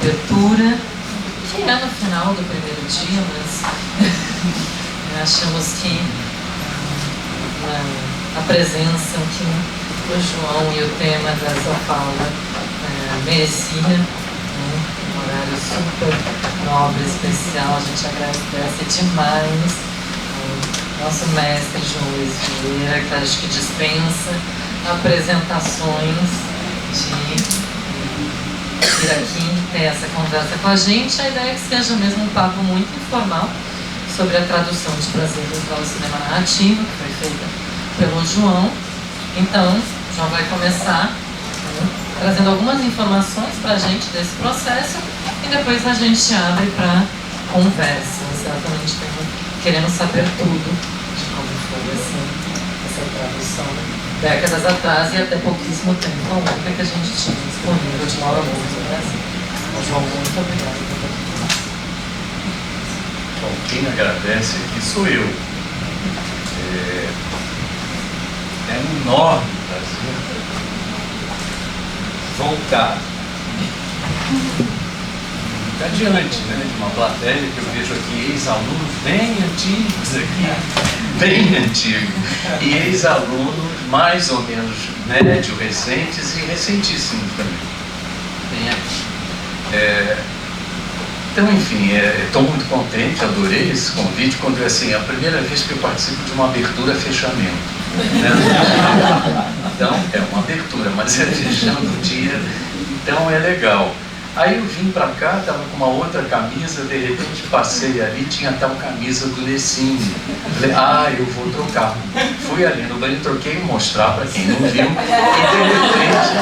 abertura, que é no final do primeiro dia, mas achamos que a presença aqui do João e o tema dessa fala merecia um horário super nobre, especial. A gente agradece demais ao nosso mestre João Luiz Vieira, que acho que dispensa apresentações de vir aqui ter essa conversa com a gente. A ideia é que seja mesmo um papo muito informal sobre a tradução de Prazer Visual ao Cinema Narrativo, que foi feita pelo João. Então, o João vai começar trazendo algumas informações para a gente desse processo e depois a gente abre para conversa, exatamente querendo saber tudo de como foi essa tradução décadas atrás e até pouquíssimo tempo, o que a gente tinha disponível de Laura Moura no Brasil. Então, João, muito obrigado. Bom, quem agradece aqui sou eu. É um enorme prazer voltar adiante, né, de uma plateia que eu vejo aqui ex-alunos bem antigos aqui, bem antigos, e ex-alunos mais ou menos médio, recentes e recentíssimos também. Bem aqui. Então, enfim, estou muito contente, adorei esse convite, quando assim, é a primeira vez que eu participo de uma abertura-fechamento. Né? Então, é uma abertura, mas é fechando o dia, então é legal. Aí eu vim para cá, estava com uma outra camisa, de repente passei ali, tinha tal camisa do Lessine. Falei, eu vou trocar. Fui ali no banheiro, troquei, vou mostrar para quem não viu, e de repente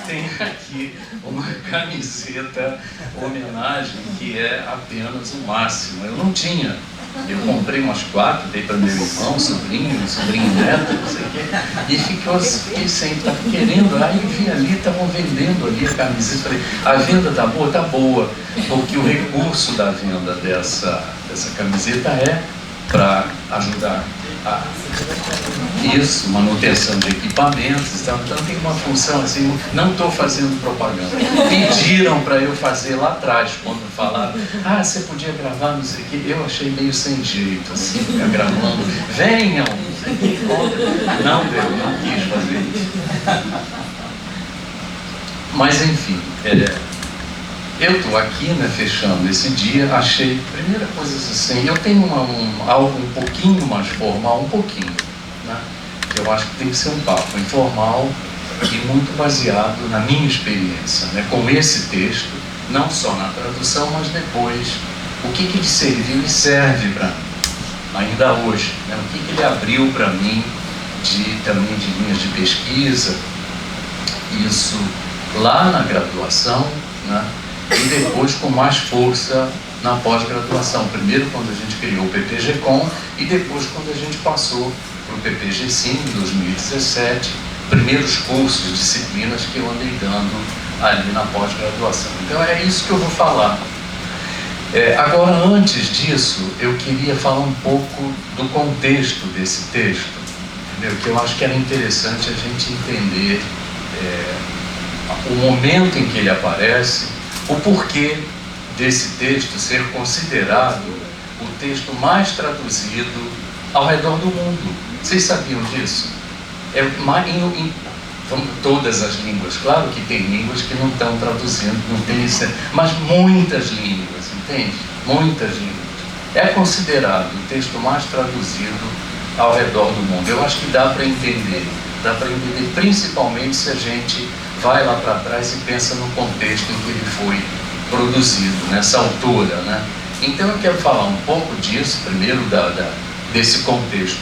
tem aqui uma camiseta homenagem que é apenas o máximo. Eu não tinha. Eu comprei umas 4, dei para meu irmão, sobrinho neto, não sei o quê, e fiquei sem, estava querendo. Aí eu vi ali, estavam vendendo ali a camiseta. Falei, a venda tá boa? Tá boa, porque o recurso da venda dessa camiseta é para ajudar isso, manutenção de equipamentos, então tem uma função assim, não estou fazendo propaganda. Pediram para eu fazer lá atrás, quando falaram, você podia gravar, não sei o que, eu achei meio sem jeito, assim, ficar gravando, venham, não sei o que, não deu, não quis fazer isso. Mas enfim, eu estou aqui, né, fechando esse dia, achei, primeira coisa assim, eu tenho algo um pouquinho mais formal, um pouquinho, né, que eu acho que tem que ser um papo informal e muito baseado na minha experiência, né, com esse texto, não só na tradução, mas depois, o que ele serviu e serve para mim, ainda hoje, né, o que ele abriu para mim, também de linhas de pesquisa, isso lá na graduação, né, e depois com mais força na pós-graduação. Primeiro quando a gente criou o PPG-Com e depois quando a gente passou para o PPG-Sim em 2017, primeiros cursos, disciplinas que eu andei dando ali na pós-graduação. Então é isso que eu vou falar. Agora, antes disso, eu queria falar um pouco do contexto desse texto, entendeu? Que eu acho que era interessante a gente entender o momento em que ele aparece, o porquê desse texto ser considerado o texto mais traduzido ao redor do mundo. Vocês sabiam disso? Em todas as línguas. Claro que tem línguas que não estão traduzindo, não tem isso, mas muitas línguas, entende? Muitas línguas. É considerado o texto mais traduzido ao redor do mundo. Eu acho que dá para entender principalmente se a gente vai lá para trás e pensa no contexto em que ele foi produzido, nessa altura, né? Então eu quero falar um pouco disso, primeiro desse contexto,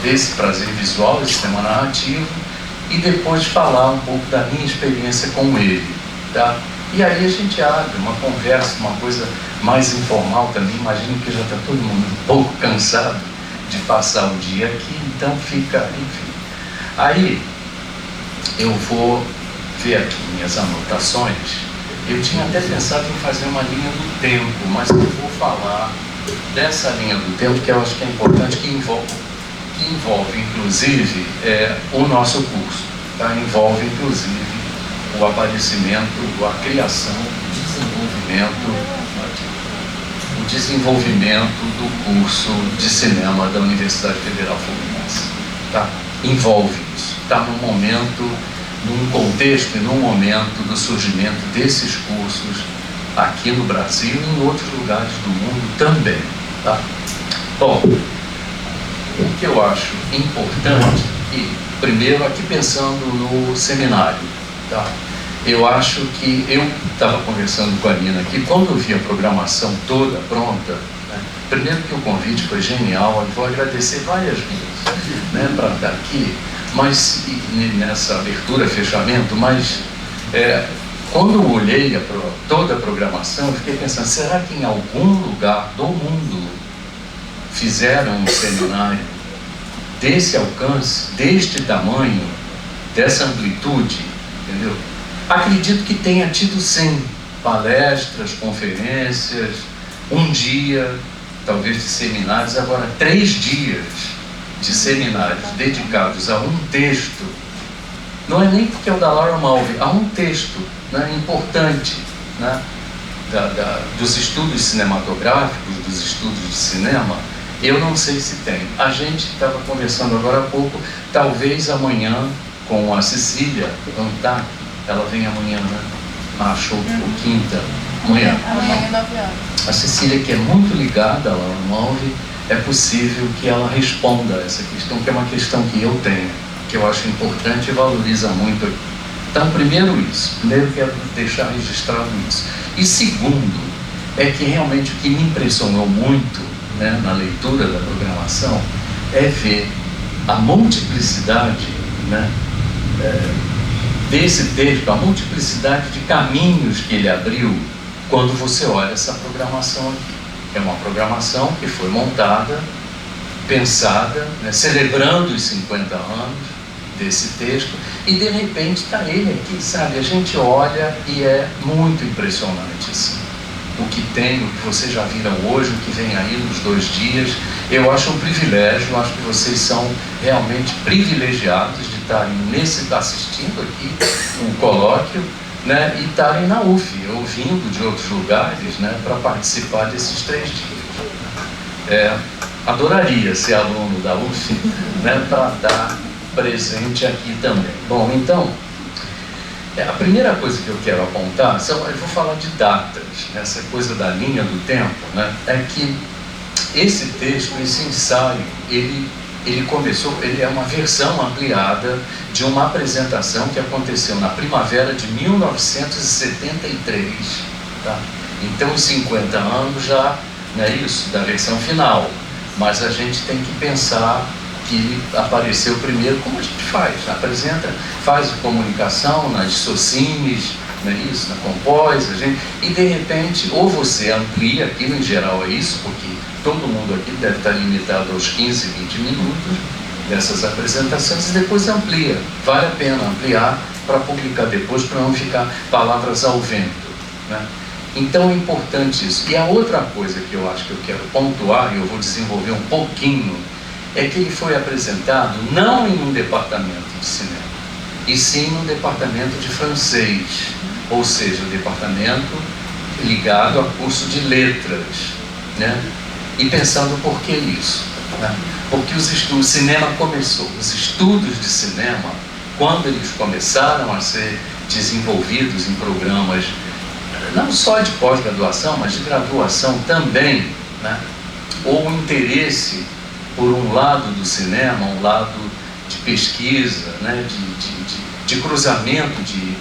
desse prazer visual, desse tema narrativo, e depois falar um pouco da minha experiência com ele, tá? E aí a gente abre uma conversa, uma coisa mais informal também. Imagino que já está todo mundo um pouco cansado de passar o dia aqui, então fica, enfim. Aí eu vou ver aqui minhas anotações. Eu tinha até pensado em fazer uma linha do tempo, mas eu vou falar dessa linha do tempo que eu acho que é importante, que envolve que envolve, inclusive, o nosso curso, tá? Envolve, inclusive, o aparecimento, a criação, o desenvolvimento do curso de cinema da Universidade Federal Fluminense. Tá? Envolve isso. Está num momento, num contexto e num momento do surgimento desses cursos aqui no Brasil e em outros lugares do mundo também. Tá? Bom, o que eu acho importante, e primeiro aqui pensando no seminário, tá? Eu acho que eu estava conversando com a Nina aqui, quando eu vi a programação toda pronta, né, primeiro que o convite foi genial, eu vou agradecer várias vezes, né, para estar aqui, mas nessa abertura, fechamento, mas quando eu olhei toda a programação, eu fiquei pensando, será que em algum lugar do mundo fizeram um seminário desse alcance, deste tamanho, dessa amplitude, entendeu? Acredito que tenha tido sim palestras, conferências, um dia, talvez de seminários, agora 3 dias de seminários dedicados a um texto, não é nem porque é o da Laura Mulvey, a um texto, né, importante, né, dos estudos cinematográficos, dos estudos de cinema. Eu não sei se tem. A gente estava conversando agora há pouco, talvez amanhã com a Cecília Antac, ela vem amanhã, né? Acho, ou quinta, amanhã. Amanhã é 9 horas. A Cecília, que é muito ligada à Laura Mulvey, é possível que ela responda a essa questão, que é uma questão que eu tenho, que eu acho importante e valoriza muito aqui. Então, primeiro isso. Primeiro, quero deixar registrado isso. E segundo, é que realmente o que me impressionou muito, né, na leitura da programação é ver a multiplicidade, né, desse texto, a multiplicidade de caminhos que ele abriu quando você olha essa programação aqui. É uma programação que foi montada, pensada, né, celebrando os 50 anos desse texto, e de repente está ele aqui, sabe? A gente olha e é muito impressionante assim. O que tem, o que vocês já viram hoje, o que vem aí nos 2 dias, eu acho um privilégio, eu acho que vocês são realmente privilegiados de estarem assistindo aqui um colóquio, né, e estarem na UF, ouvindo de outros lugares, né, para participar desses 3 dias. Adoraria ser aluno da UF, né, para estar presente aqui também. Bom, então, a primeira coisa que eu quero apontar, eu vou falar de datas, essa coisa da linha do tempo, né, é que esse texto, esse ensaio, ele começou, ele é uma versão ampliada de uma apresentação que aconteceu na primavera de 1973, tá? Então, os 50 anos já, não é isso, da versão final, mas a gente tem que pensar que apareceu primeiro, como a gente faz, apresenta, faz comunicação nas socines, não é isso, na Compós, e de repente, ou você amplia, aqui no geral é isso, porque todo mundo aqui deve estar limitado aos 15, 20 minutos dessas apresentações, e depois amplia. Vale a pena ampliar para publicar depois, para não ficar palavras ao vento, né? Então é importante isso. E a outra coisa que eu acho que eu quero pontuar, e eu vou desenvolver um pouquinho, é que ele foi apresentado não em um departamento de cinema, e sim num departamento de francês, ou seja, um departamento ligado a curso de letras, né? E pensando por que isso, né? Porque o cinema começou, os estudos de cinema, quando eles começaram a ser desenvolvidos em programas, não só de pós-graduação, mas de graduação também, né? Ou o interesse por um lado do cinema, um lado de pesquisa, né? de cruzamento de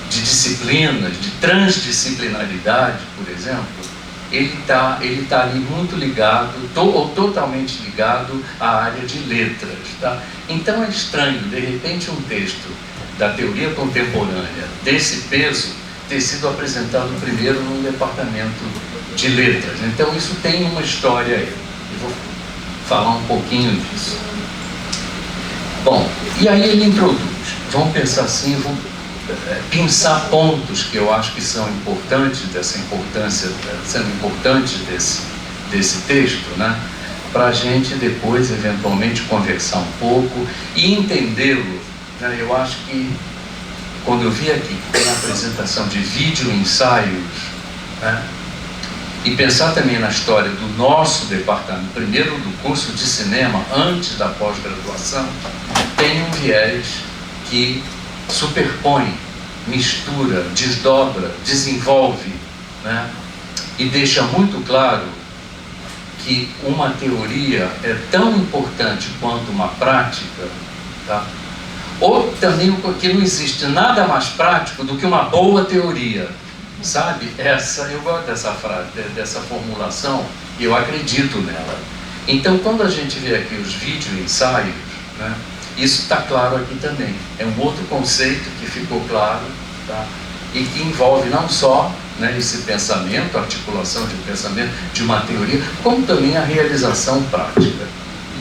disciplinas, de transdisciplinaridade, por exemplo, ele tá ali muito ligado, ou totalmente ligado à área de letras, tá? Então é estranho, de repente, um texto da teoria contemporânea desse peso ter sido apresentado primeiro num departamento de letras. Então isso tem uma história aí. Eu vou falar um pouquinho disso. Bom, e aí ele introduz. Vamos pensar assim, vou pensar pontos que eu acho que são importantes, são importantes desse texto, né? para a gente depois, eventualmente, conversar um pouco e entendê-lo. Né? Eu acho que, quando eu vi aqui que tem a apresentação de vídeo-ensaios, né? E pensar também na história do nosso departamento, primeiro do curso de cinema, antes da pós-graduação, tem um viés que superpõe, mistura, desdobra, desenvolve, né? E deixa muito claro que uma teoria é tão importante quanto uma prática, tá? Ou também que não existe nada mais prático do que uma boa teoria, sabe? Eu gosto dessa frase, dessa formulação, e eu acredito nela. Então, quando a gente vê aqui os vídeo-ensaios, né, isso está claro aqui também. É um outro conceito que ficou claro, tá? E que envolve não só, né, esse pensamento, a articulação de pensamento de uma teoria, como também a realização prática.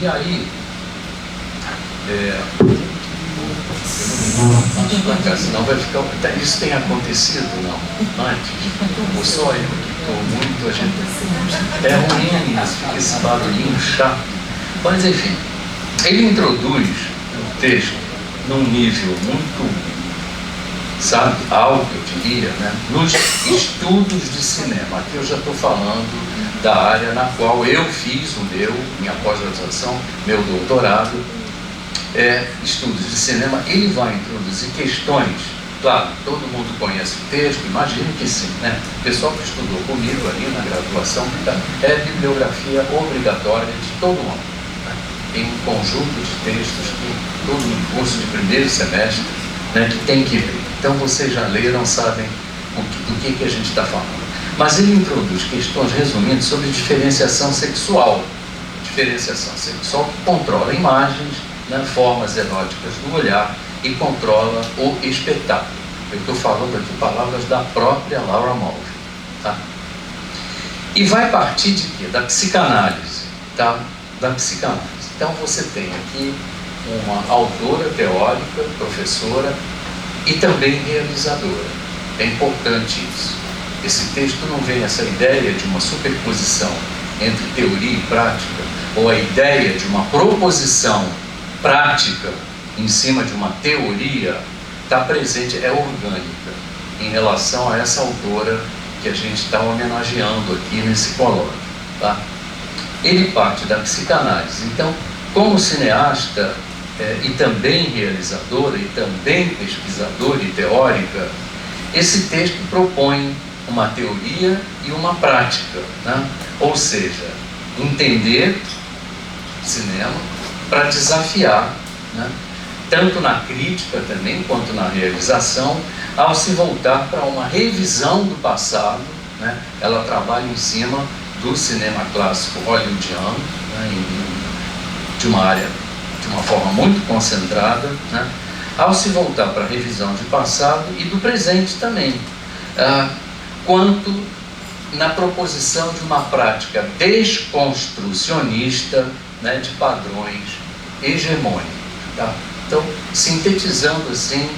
E aí, senão vai ficar... Isso tem acontecido, não? Antes? Ou só eu que estou muito... É ruim isso, fica esse barulhinho chato. Mas, enfim, ele introduz o texto num nível muito, sabe, alto, eu diria, né, nos estudos de cinema. Aqui eu já estou falando da área na qual eu fiz minha pós-graduação, meu doutorado, estudos de cinema. Ele vai introduzir questões, claro, todo mundo conhece o texto, imagino que sim, né? O pessoal que estudou comigo ali na graduação, é bibliografia obrigatória de todo mundo, né? Tem um conjunto de textos que todo curso de primeiro semestre, né, que tem que ver. Então vocês já leram, sabem do que a gente está falando. Mas ele introduz questões, resumindo, sobre diferenciação sexual. Diferenciação sexual que controla imagens, né, formas eróticas do olhar e controla o espetáculo. Eu estou falando aqui palavras da própria Laura Mulvey, tá? E vai partir de quê? Da psicanálise, tá? Da psicanálise. Então você tem aqui uma autora teórica, professora e também realizadora. É importante isso. Esse texto não vem essa ideia de uma superposição entre teoria e prática, ou a ideia de uma proposição prática em cima de uma teoria, está presente, é orgânica, em relação a essa autora que a gente está homenageando aqui nesse colóquio, tá? Ele parte da psicanálise. Então, como cineasta, e também realizadora, e também pesquisadora e teórica, esse texto propõe uma teoria e uma prática, né? Ou seja, entender cinema para desafiar, né, tanto na crítica também, quanto na realização, ao se voltar para uma revisão do passado, né? Ela trabalha em cima do cinema clássico hollywoodiano, né, de uma área, de uma forma muito concentrada, né? Ao se voltar para a revisão de passado e do presente também, quanto na proposição de uma prática desconstrucionista, né, de padrões hegemônicos, tá? Então, sintetizando assim,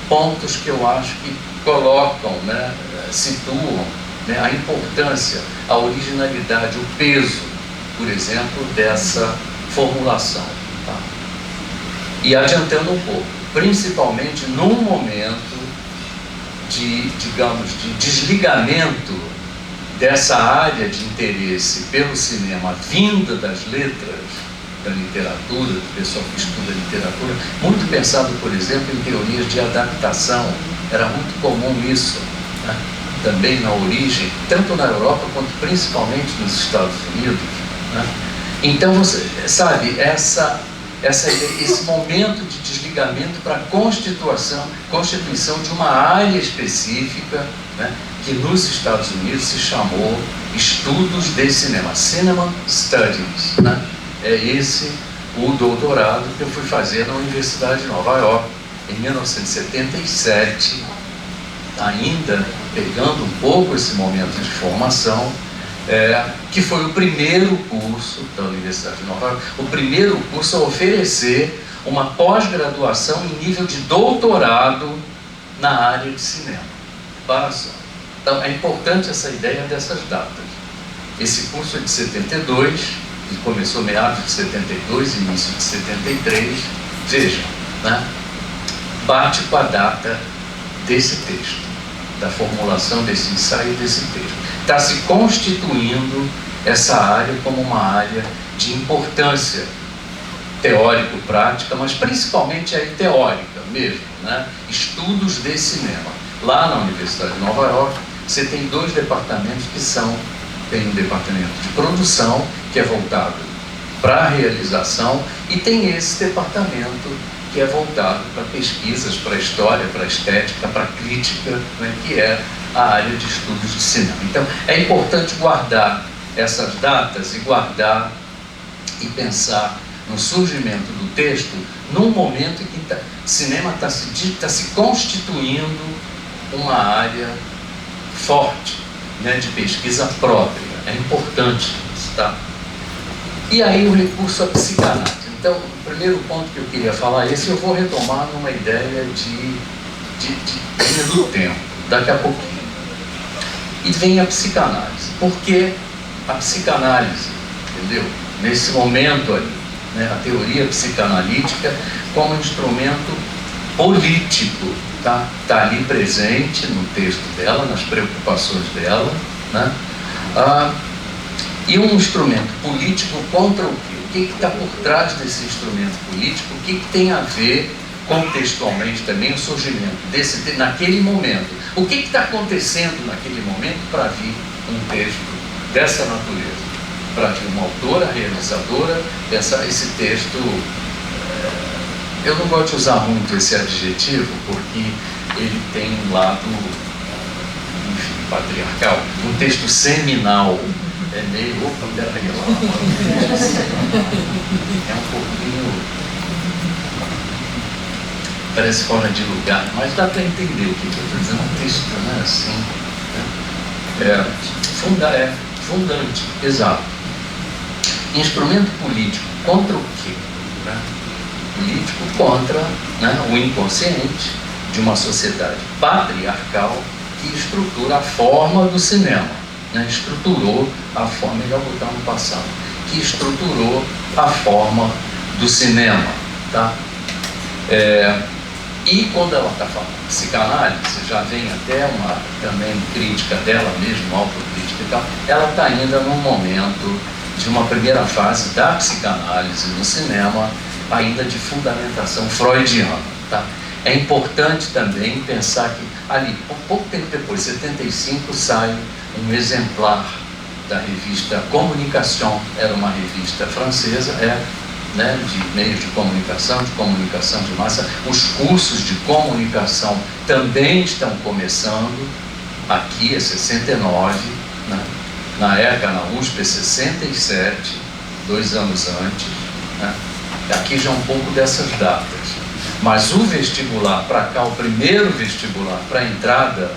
pontos que eu acho que colocam, né, situam, né, a importância, a originalidade, o peso, por exemplo, dessa formulação, tá? E adiantando um pouco, principalmente num momento de, digamos, de desligamento dessa área de interesse pelo cinema vinda das letras, da literatura, do pessoal que estuda literatura, muito pensado, por exemplo, em teorias de adaptação. Era muito comum isso, né? Também na origem, tanto na Europa quanto principalmente nos Estados Unidos, né? Então, você sabe, esse momento de desligamento para a constituição de uma área específica, né, que nos Estados Unidos se chamou Estudos de Cinema, Cinema Studies, né? É esse o doutorado que eu fui fazer na Universidade de Nova York em 1977, ainda pegando um pouco esse momento de formação, que foi o primeiro curso da Universidade de Nova York, o primeiro curso a oferecer uma pós-graduação em nível de doutorado na área de cinema. Para só. Então, é importante essa ideia dessas datas. Esse curso é de 72, que começou meados de 72, início de 73, vejam, né? Bate com a data desse texto, da formulação desse ensaio desse texto. Está se constituindo essa área como uma área de importância teórico-prática, mas principalmente aí teórica mesmo, né? Estudos de cinema. Lá na Universidade de Nova York, você tem 2 departamentos que são, tem um departamento de produção, que é voltado para a realização, e tem esse departamento que é voltado para pesquisas, para história, para estética, para crítica, né? Que é a área de estudos de cinema. Então, é importante guardar essas datas e guardar e pensar no surgimento do texto num momento em que cinema está se constituindo uma área forte, né, de pesquisa própria. É importante isso, tá? E aí o recurso à psicanálise. Então, o primeiro ponto que eu queria falar, esse eu vou retomar numa ideia de linha do tempo, daqui a pouquinho. E vem a psicanálise. Por que a psicanálise? Entendeu? Nesse momento ali, né, a teoria psicanalítica como instrumento político, tá? Está ali presente no texto dela, nas preocupações dela, né? E um instrumento político contra o quê? O que está por trás desse instrumento político? O que tem a ver contextualmente também o surgimento desse naquele momento? O que está acontecendo naquele momento para vir um texto dessa natureza? Para vir uma autora, realizadora, pensar esse texto. Eu não gosto de usar muito esse adjetivo, porque ele tem um lado, enfim, patriarcal. Um texto seminal é meio... Opa, peraí, é um pouquinho... parece fora de lugar, mas dá para entender o que eu estou dizendo. Um texto, né, assim... fundante, exato. Instrumento político contra o quê? Né? Político contra, né, o inconsciente de uma sociedade patriarcal que estrutura a forma do cinema, né? Estruturou a forma, melhor botar no passado, que estruturou a forma do cinema, tá? E quando ela está falando de psicanálise, já vem até uma também crítica dela mesma, autocrítica e tal, ela está ainda num momento de uma primeira fase da psicanálise no cinema, ainda de fundamentação freudiana, tá? É importante também pensar que ali, pouco tempo depois, 75, sai um exemplar da revista Communication, era uma revista francesa, né, de meios de comunicação de massa. Os cursos de comunicação também estão começando, aqui é 69, né? Na ECA, na USP, é 67, 2 anos antes, né? Aqui já um pouco dessas datas. Mas o vestibular para cá, o primeiro vestibular para a entrada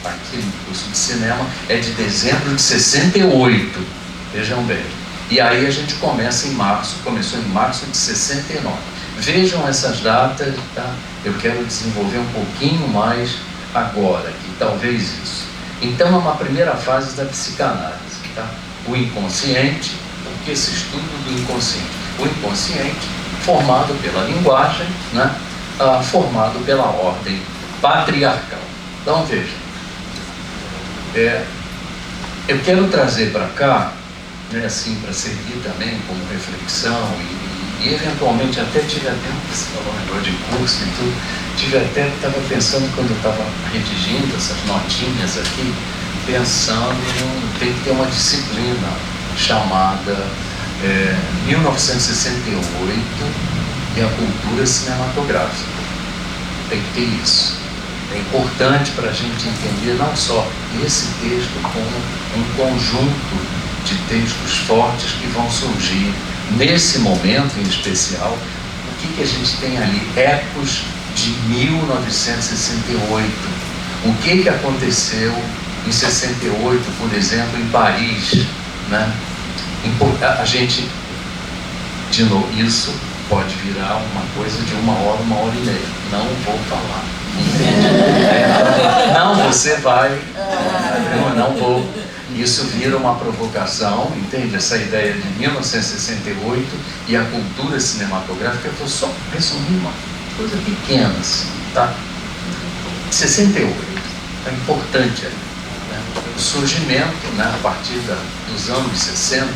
aqui no curso de cinema é de dezembro de 68, vejam bem. E aí a gente começa em março, começou em março de 69. Vejam essas datas, tá? Eu quero desenvolver um pouquinho mais agora, aqui, talvez isso. Então é uma primeira fase da psicanálise, tá? O inconsciente, porque esse estudo do inconsciente. O inconsciente formado pela linguagem, né? Formado pela ordem patriarcal. Então veja, eu quero trazer para cá, né, assim, para servir também como reflexão e eventualmente até tive até, você falou um negócio de curso e tudo, estava pensando quando eu estava redigindo essas notinhas aqui, pensando, tem que ter uma disciplina chamada 1968 e a cultura cinematográfica. Tem que ter isso. É importante para a gente entender não só esse texto, como um conjunto de textos fortes que vão surgir nesse momento em especial. O que a gente tem ali? Ecos de 1968. O que aconteceu em 68, por exemplo, em Paris, né? A gente, de novo, isso pode virar uma coisa de 1 hora, 1 hora e meia. Não vou falar. Não, você vai. Não vou. isso vira uma provocação, entende? Essa ideia de 1968 e a cultura cinematográfica. Eu vou só resumir uma coisa pequena assim, tá? 68, é importante aí, né? O surgimento, né, a partir dos anos 60,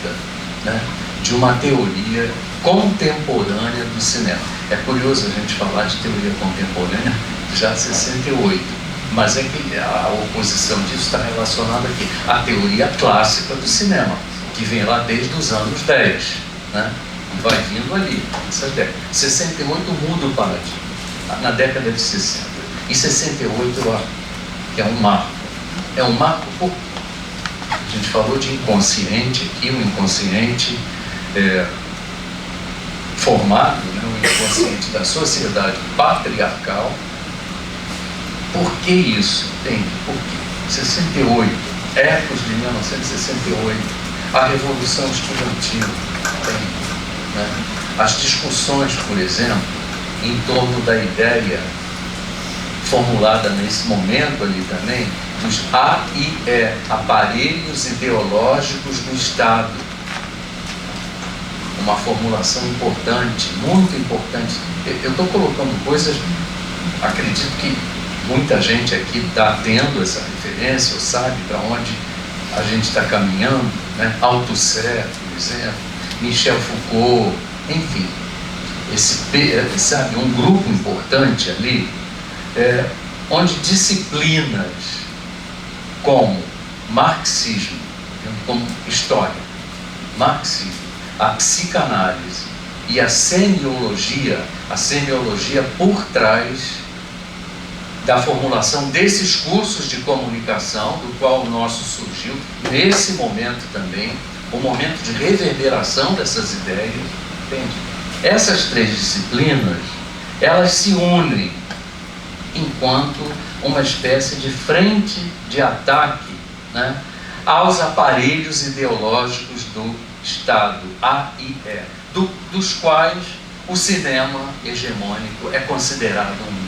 né, de uma teoria contemporânea do cinema. É curioso a gente falar de teoria contemporânea já em 68, mas é que a oposição disso está relacionada aqui à teoria clássica do cinema, que vem lá desde os anos 10, né? E vai vindo ali, essa década. 68 muda o paradigma, na década de 60. Em 68 é um marco. É um marco, a gente falou de inconsciente aqui, um inconsciente formado, né, o inconsciente da sociedade patriarcal. Por que isso? Entende? Por quê? 68, ecos de 1968, a Revolução Estudantil, né? As discussões, por exemplo, em torno da ideia formulada nesse momento ali também, dos AIE, aparelhos ideológicos do Estado. Uma formulação importante, muito importante. Eu estou colocando coisas, acredito que muita gente aqui está tendo essa referência, ou sabe para onde a gente está caminhando, né? Althusser, por exemplo, Michel Foucault, enfim, sabe, um grupo importante ali, onde disciplinas como marxismo, como história, marxismo, a psicanálise e a semiologia por trás da formulação desses cursos de comunicação, do qual o nosso surgiu, nesse momento também, o momento de reverberação dessas ideias, entende? Essas três disciplinas, elas se unem enquanto uma espécie de frente de ataque, né, aos aparelhos ideológicos do Estado, AIE, dos quais o cinema hegemônico é considerado um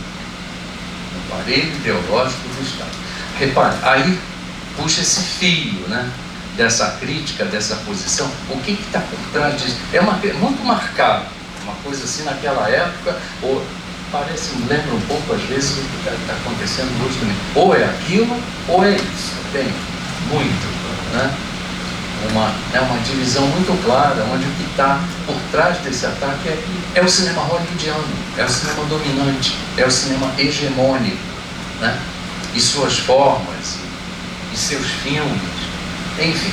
aparelho ideológico do Estado. Repare, aí puxa esse fio, né, dessa crítica, dessa posição. O que está por trás disso? É muito marcado, uma coisa assim naquela época, ou parece, me lembra um pouco às vezes o que está acontecendo hoje também. Ou é aquilo, ou é isso. Tem muito, né? Uma divisão muito clara, onde o que está por trás desse ataque é o cinema hollywoodiano, é o cinema dominante, é o cinema hegemônico, né? E suas formas, e seus filmes, enfim.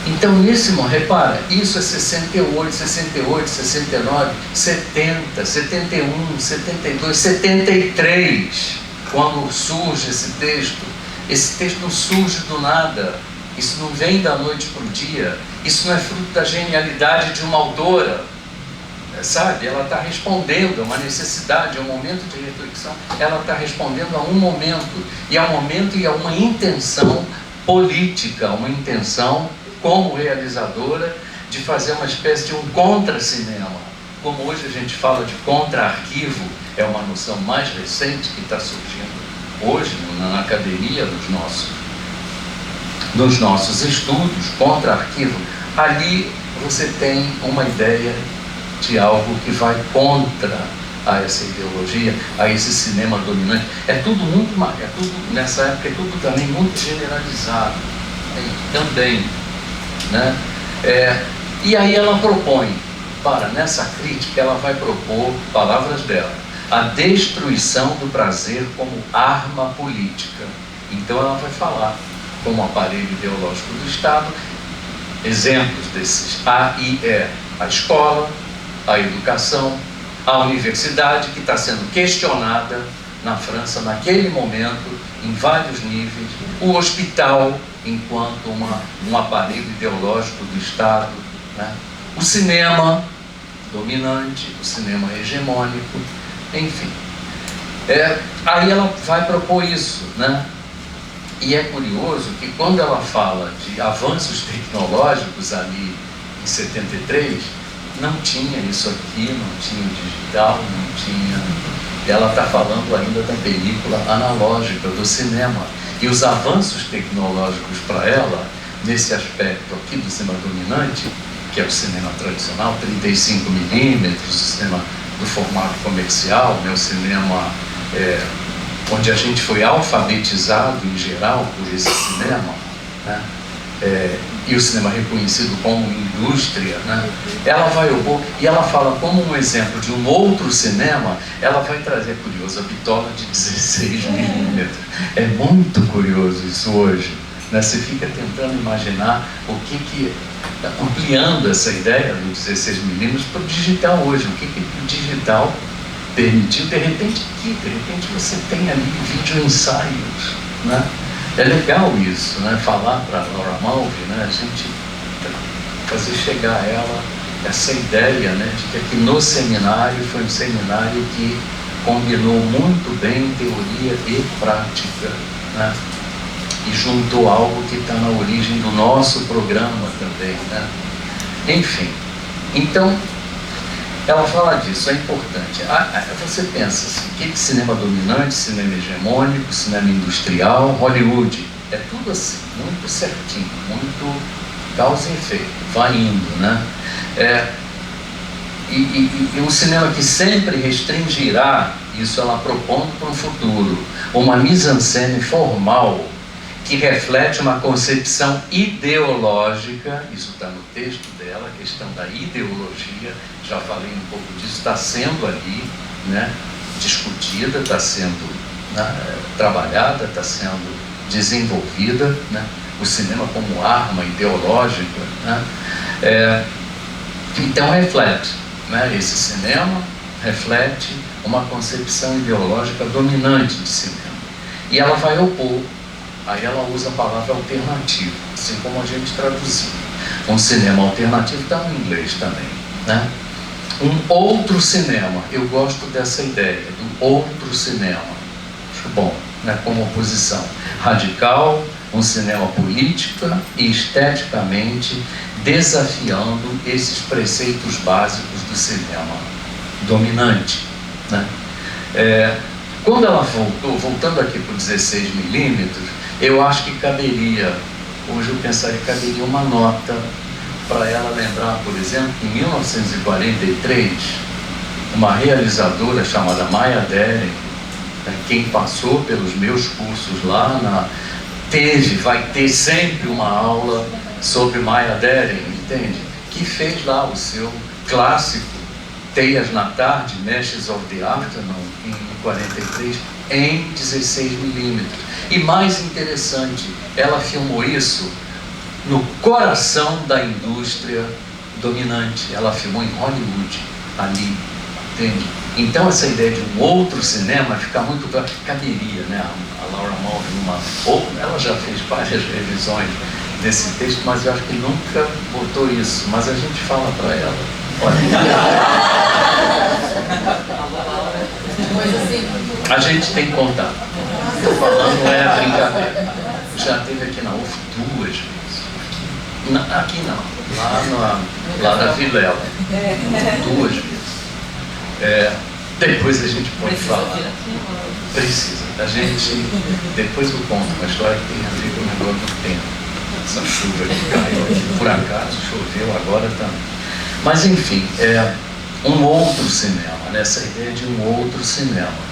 Então, repara, isso é 68, 69, 70, 71, 72, 73, quando surge esse texto. Esse texto não surge do nada, isso não vem da noite para o dia, isso não é fruto da genialidade de uma autora, sabe? Ela está respondendo a uma necessidade, a um momento de reflexão, ela está respondendo a um momento e a uma intenção política, uma intenção como realizadora de fazer uma espécie de um contra-cinema. Como hoje a gente fala de contra-arquivo, é uma noção mais recente que está surgindo hoje na academia nos nossos estudos, contra-arquivo. Ali você tem uma ideia de algo que vai contra a essa ideologia, a esse cinema dominante. Nessa época é tudo também muito generalizado, também, né? E aí ela propõe, nessa crítica, ela vai propor, palavras dela, a destruição do prazer como arma política. Então ela vai falar como aparelho ideológico do Estado, exemplos desses AIE, a escola, a educação, a universidade, que está sendo questionada na França naquele momento, em vários níveis, o hospital, enquanto um aparelho ideológico do Estado, né? O cinema dominante, o cinema hegemônico, enfim. Aí ela vai propor isso, né? E é curioso que quando ela fala de avanços tecnológicos ali em 73, não tinha isso aqui, não tinha o digital, não tinha... Ela está falando ainda da película analógica, do cinema. E os avanços tecnológicos para ela nesse aspecto aqui do cinema dominante, que é o cinema tradicional, 35mm, o cinema do formato comercial, né, o cinema onde a gente foi alfabetizado em geral por esse cinema, né, e o cinema reconhecido como indústria, né, ela vai opor, e ela fala como um exemplo de um outro cinema, ela vai trazer, curioso, a bitola de 16mm. É muito curioso isso hoje, né? Você fica tentando imaginar o que ampliando essa ideia do 16mm para o digital hoje, o que o digital permitiu, de repente você tem ali vídeo ensaios, né? É legal isso, né? Falar para a Laura Mulvey, né? A gente fazer chegar a ela essa ideia, né? De que aqui no seminário foi um seminário que combinou muito bem teoria e prática, né? E juntou algo que está na origem do nosso programa também, né? Enfim, então ela fala disso, é importante. Você pensa assim, que cinema dominante, cinema hegemônico, cinema industrial, Hollywood, é tudo assim, muito certinho, muito causa e efeito, vai indo, né? E um cinema que sempre restringirá, isso ela propondo para um futuro, uma mise-en-scène formal, que reflete uma concepção ideológica, isso está no texto dela, a questão da ideologia, já falei um pouco disso, está sendo ali, né, discutida, está sendo, né, trabalhada, está sendo desenvolvida, né, o cinema como arma ideológica, né, então reflete, né, esse cinema reflete uma concepção ideológica dominante de cinema, e ela vai opor. Aí ela usa a palavra alternativo, assim como a gente traduziu. Um cinema alternativo está no inglês também, né? Um outro cinema, eu gosto dessa ideia, do outro cinema. Acho bom, né? Como oposição. Radical, um cinema política e esteticamente desafiando esses preceitos básicos do cinema dominante, né? Quando ela voltando aqui para o 16mm, eu acho que caberia, hoje eu pensaria que caberia uma nota para ela lembrar, por exemplo, que em 1943, uma realizadora chamada Maya Deren, quem passou pelos meus cursos lá, vai ter sempre uma aula sobre Maya Deren, entende? Que fez lá o seu clássico Teias na Tarde, Meshes of the Afternoon, em 43, em 16mm. E mais interessante, ela filmou isso no coração da indústria dominante. Ela filmou em Hollywood, ali, entende? Então essa ideia de um outro cinema fica muito claro. Caberia, né? A Laura Mulvey, ela já fez várias revisões desse texto, mas eu acho que nunca botou isso. Mas a gente fala para ela, olha, a gente tem contato. Estou falando, não é brincadeira. Já esteve aqui na UF 2 vezes. Aqui não, lá na Vilela. 2 vezes. Depois a gente pode falar. Precisa. A gente, depois eu conto uma história que tem a ver com o negócio do tempo. Essa chuva que caiu aqui, por acaso, choveu agora também. Mas enfim, um outro cinema, né? Essa ideia de um outro cinema.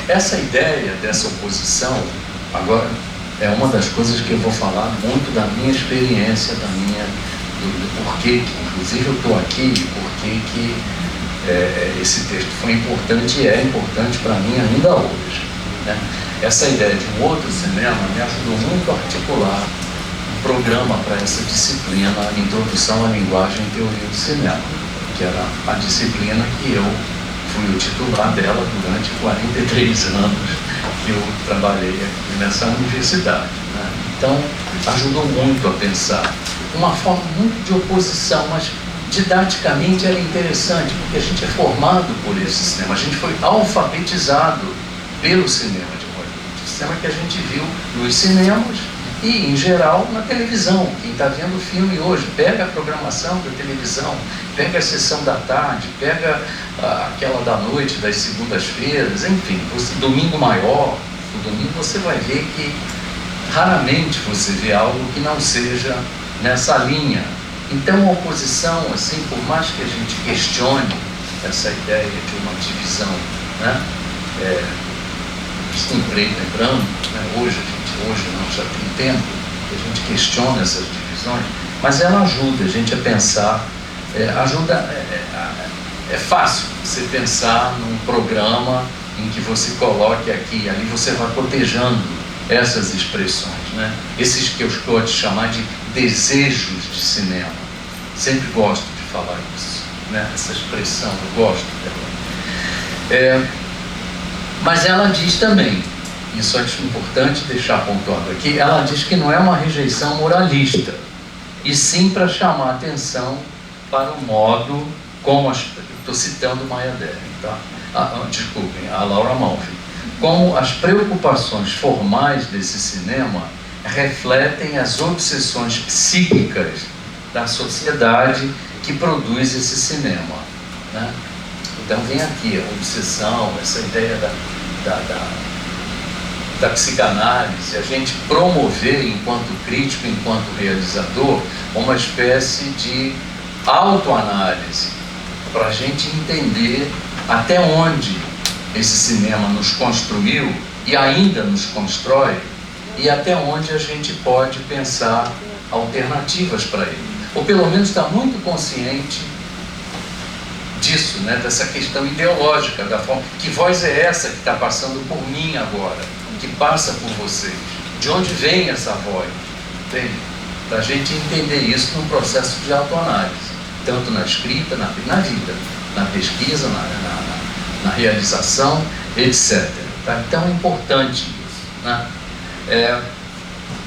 Essa ideia dessa oposição, agora, é uma das coisas que eu vou falar muito da minha experiência, do porquê, inclusive eu estou aqui, porquê que esse texto foi importante e é importante para mim ainda hoje, né? Essa ideia de um outro cinema me ajudou muito a articular um programa para essa disciplina, a Introdução à Linguagem e Teoria do Cinema, que era a disciplina que eu fui o titular dela durante 43 anos que eu trabalhei aqui nessa universidade, né? Então, ajudou muito a pensar uma forma muito de oposição, mas didaticamente era interessante, porque a gente é formado por esse cinema, a gente foi alfabetizado pelo cinema de Hollywood, o cinema que a gente viu nos cinemas e, em geral, na televisão. Quem está vendo o filme hoje, pega a programação da televisão, pega a sessão da tarde, pega aquela da noite, das segundas-feiras, enfim, domingo maior, o domingo você vai ver que raramente você vê algo que não seja nessa linha. Então a oposição, assim, por mais que a gente questione essa ideia de uma divisão, né? Sempre lembrando, né? Hoje não, já tem tempo que a gente questiona essas divisões, mas ela ajuda a gente a pensar, é fácil você pensar num programa em que você coloque aqui e ali, você vai cotejando essas expressões, né? Esses que eu estou a te chamar de desejos de cinema. Sempre gosto de falar isso, né? Essa expressão, eu gosto dela. Mas ela diz também, isso acho importante deixar pontuado aqui, ela diz que não é uma rejeição moralista, e sim para chamar a atenção para o modo como estou citando Maya Deren, tá? Desculpem, a Laura Mulvey, como as preocupações formais desse cinema refletem as obsessões psíquicas da sociedade que produz esse cinema, né? Então vem aqui a obsessão, essa ideia da psicanálise, a gente promover enquanto crítico, enquanto realizador, uma espécie de autoanálise, para a gente entender até onde esse cinema nos construiu e ainda nos constrói, e até onde a gente pode pensar alternativas para ele, ou pelo menos está muito consciente disso, né? Dessa questão ideológica, da forma, que voz é essa que está passando por mim agora, que passa por vocês, de onde vem essa voz, entende? Para a gente entender isso num processo de autoanálise, tanto na escrita, na vida, na pesquisa, na realização, etc. Tá? Então é importante isso, né?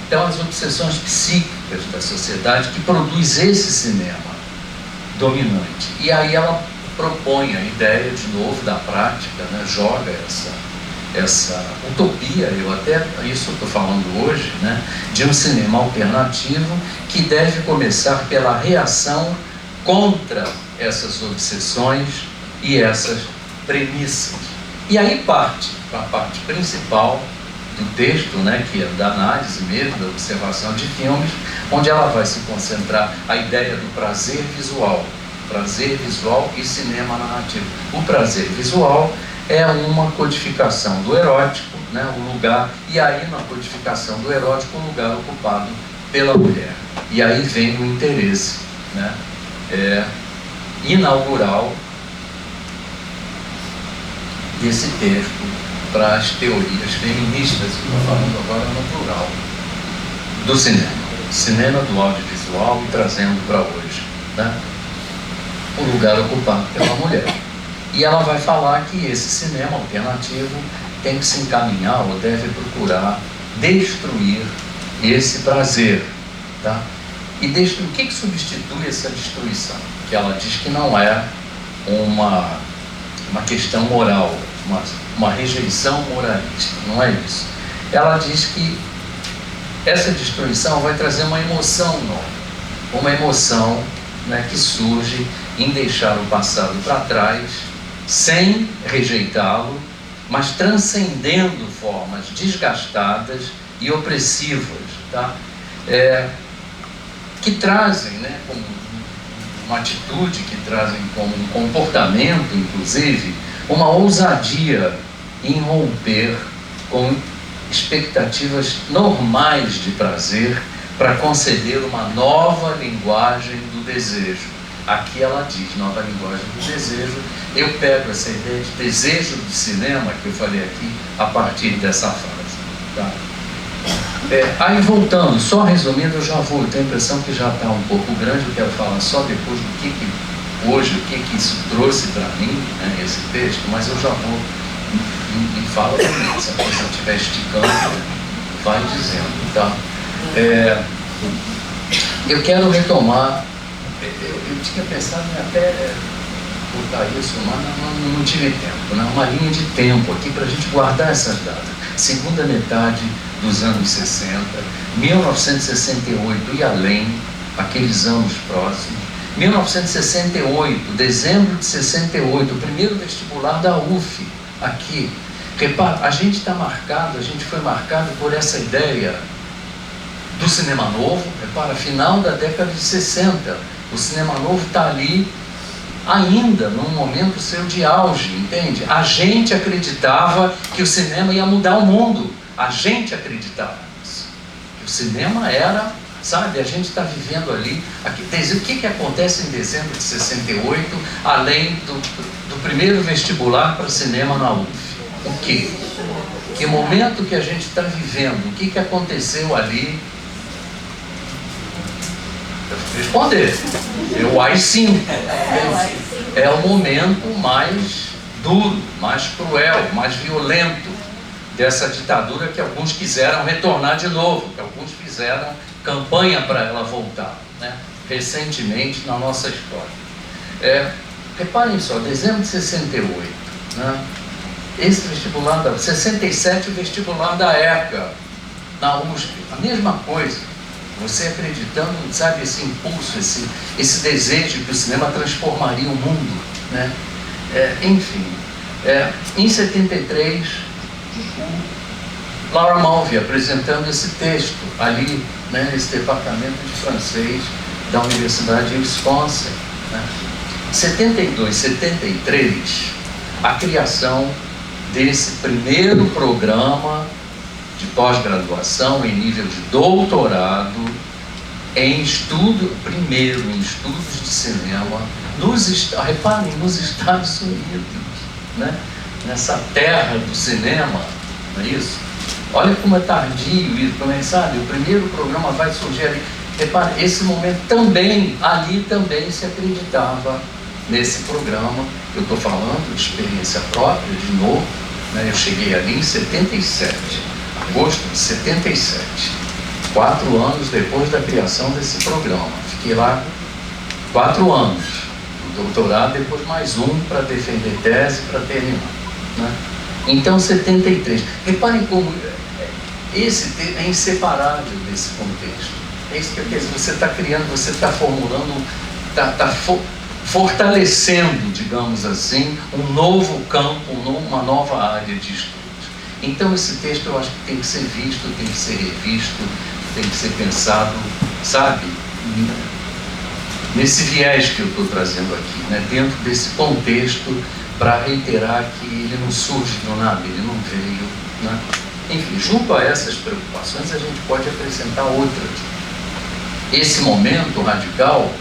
Então as obsessões psíquicas da sociedade que produz esse cinema dominante, e aí ela propõe a ideia de novo da prática, né? Joga essa utopia, eu até isso estou falando hoje, né? De um cinema alternativo que deve começar pela reação contra essas obsessões e essas premissas. E aí parte para a parte principal do texto, né, que é da análise mesmo, da observação de filmes, onde ela vai se concentrar a ideia do prazer visual e cinema narrativo. O prazer visual é uma codificação do erótico, né, o lugar, e aí na codificação do erótico o lugar ocupado pela mulher. E aí vem o interesse, né, inaugural desse texto para as teorias feministas, estou falando agora no plural, do cinema do audiovisual, e trazendo para hoje, né, o lugar ocupado pela mulher. E ela vai falar que esse cinema alternativo tem que se encaminhar ou deve procurar destruir esse prazer, tá? E o que substitui essa destruição? Que ela diz que não é uma questão moral, uma rejeição moralista, não é isso. Ela diz que essa destruição vai trazer uma emoção nova, uma emoção, né, que surge em deixar o passado para trás, sem rejeitá-lo, mas transcendendo formas desgastadas e opressivas, tá? Que trazem, né, como uma atitude, que trazem como um comportamento, inclusive, uma ousadia em romper com expectativas normais de prazer para conceder uma nova linguagem do desejo. Aqui ela diz, nova linguagem do desejo. Eu pego essa ideia de desejo de cinema que eu falei aqui a partir dessa frase, tá? Aí voltando, só resumindo, eu tenho a impressão que já está um pouco grande, eu quero falar só depois do que isso trouxe para mim, né, esse texto, mas eu já vou e falo também, se a pessoa estiver esticando, vai dizendo, tá? Eu quero retomar, eu tinha pensado em até botar isso, mas não tive tempo, né? Uma linha de tempo aqui para a gente guardar essas datas. Segunda metade dos anos 60, 1968 e além, aqueles anos próximos, 1968, dezembro de 68, o primeiro vestibular da UF, aqui. Repara, a gente foi marcado por essa ideia do cinema novo. Repara, final da década de 60, o cinema novo está ali ainda num momento seu de auge, entende? A gente acreditava que o cinema ia mudar o mundo, a gente acreditava nisso, que o cinema era, sabe, a gente está vivendo ali, aqui, o que acontece em dezembro de 68, além do primeiro vestibular para cinema na UF? O quê? Que momento que a gente está vivendo? O que aconteceu ali? Responder. O AI-5 é o momento mais duro, mais cruel, mais violento dessa ditadura que alguns quiseram retornar de novo, que alguns fizeram campanha para ela voltar, né? Recentemente na nossa história. Reparem só, dezembro de 68, né? Esse vestibular da 67, o vestibular da ECA na USP, a mesma coisa. Você acreditando, sabe, esse impulso, esse desejo que o cinema transformaria o mundo, né? Enfim, em 73, Laura Mulvey apresentando esse texto ali, né, nesse departamento de francês da Universidade de Wisconsin, né? 72, 73, a criação desse primeiro programa de pós-graduação em nível de doutorado em primeiro em estudos de cinema, reparem, nos Estados Unidos, né? Nessa terra do cinema, não é isso? Olha como é tardio isso, como é, sabe? O primeiro programa vai surgir ali. Repare, esse momento também, ali também se acreditava nesse programa. Eu estou falando de experiência própria, de novo, né? Eu cheguei ali em 77. Agosto de 77, 4 anos depois da criação desse programa. Fiquei lá 4 anos, no doutorado, depois mais um para defender tese, para terminar, né? Então, 73. Reparem como esse é inseparável desse contexto. É isso que você está criando, você está formulando, está fortalecendo, digamos assim, um novo campo, uma nova área de estudo. Então esse texto eu acho que tem que ser visto, tem que ser revisto, tem que ser pensado, sabe, nesse viés que eu estou trazendo aqui, né? Dentro desse contexto, para reiterar que ele não surge do nada, ele não veio, né? Enfim, junto a essas preocupações a gente pode acrescentar outras. Esse momento radical,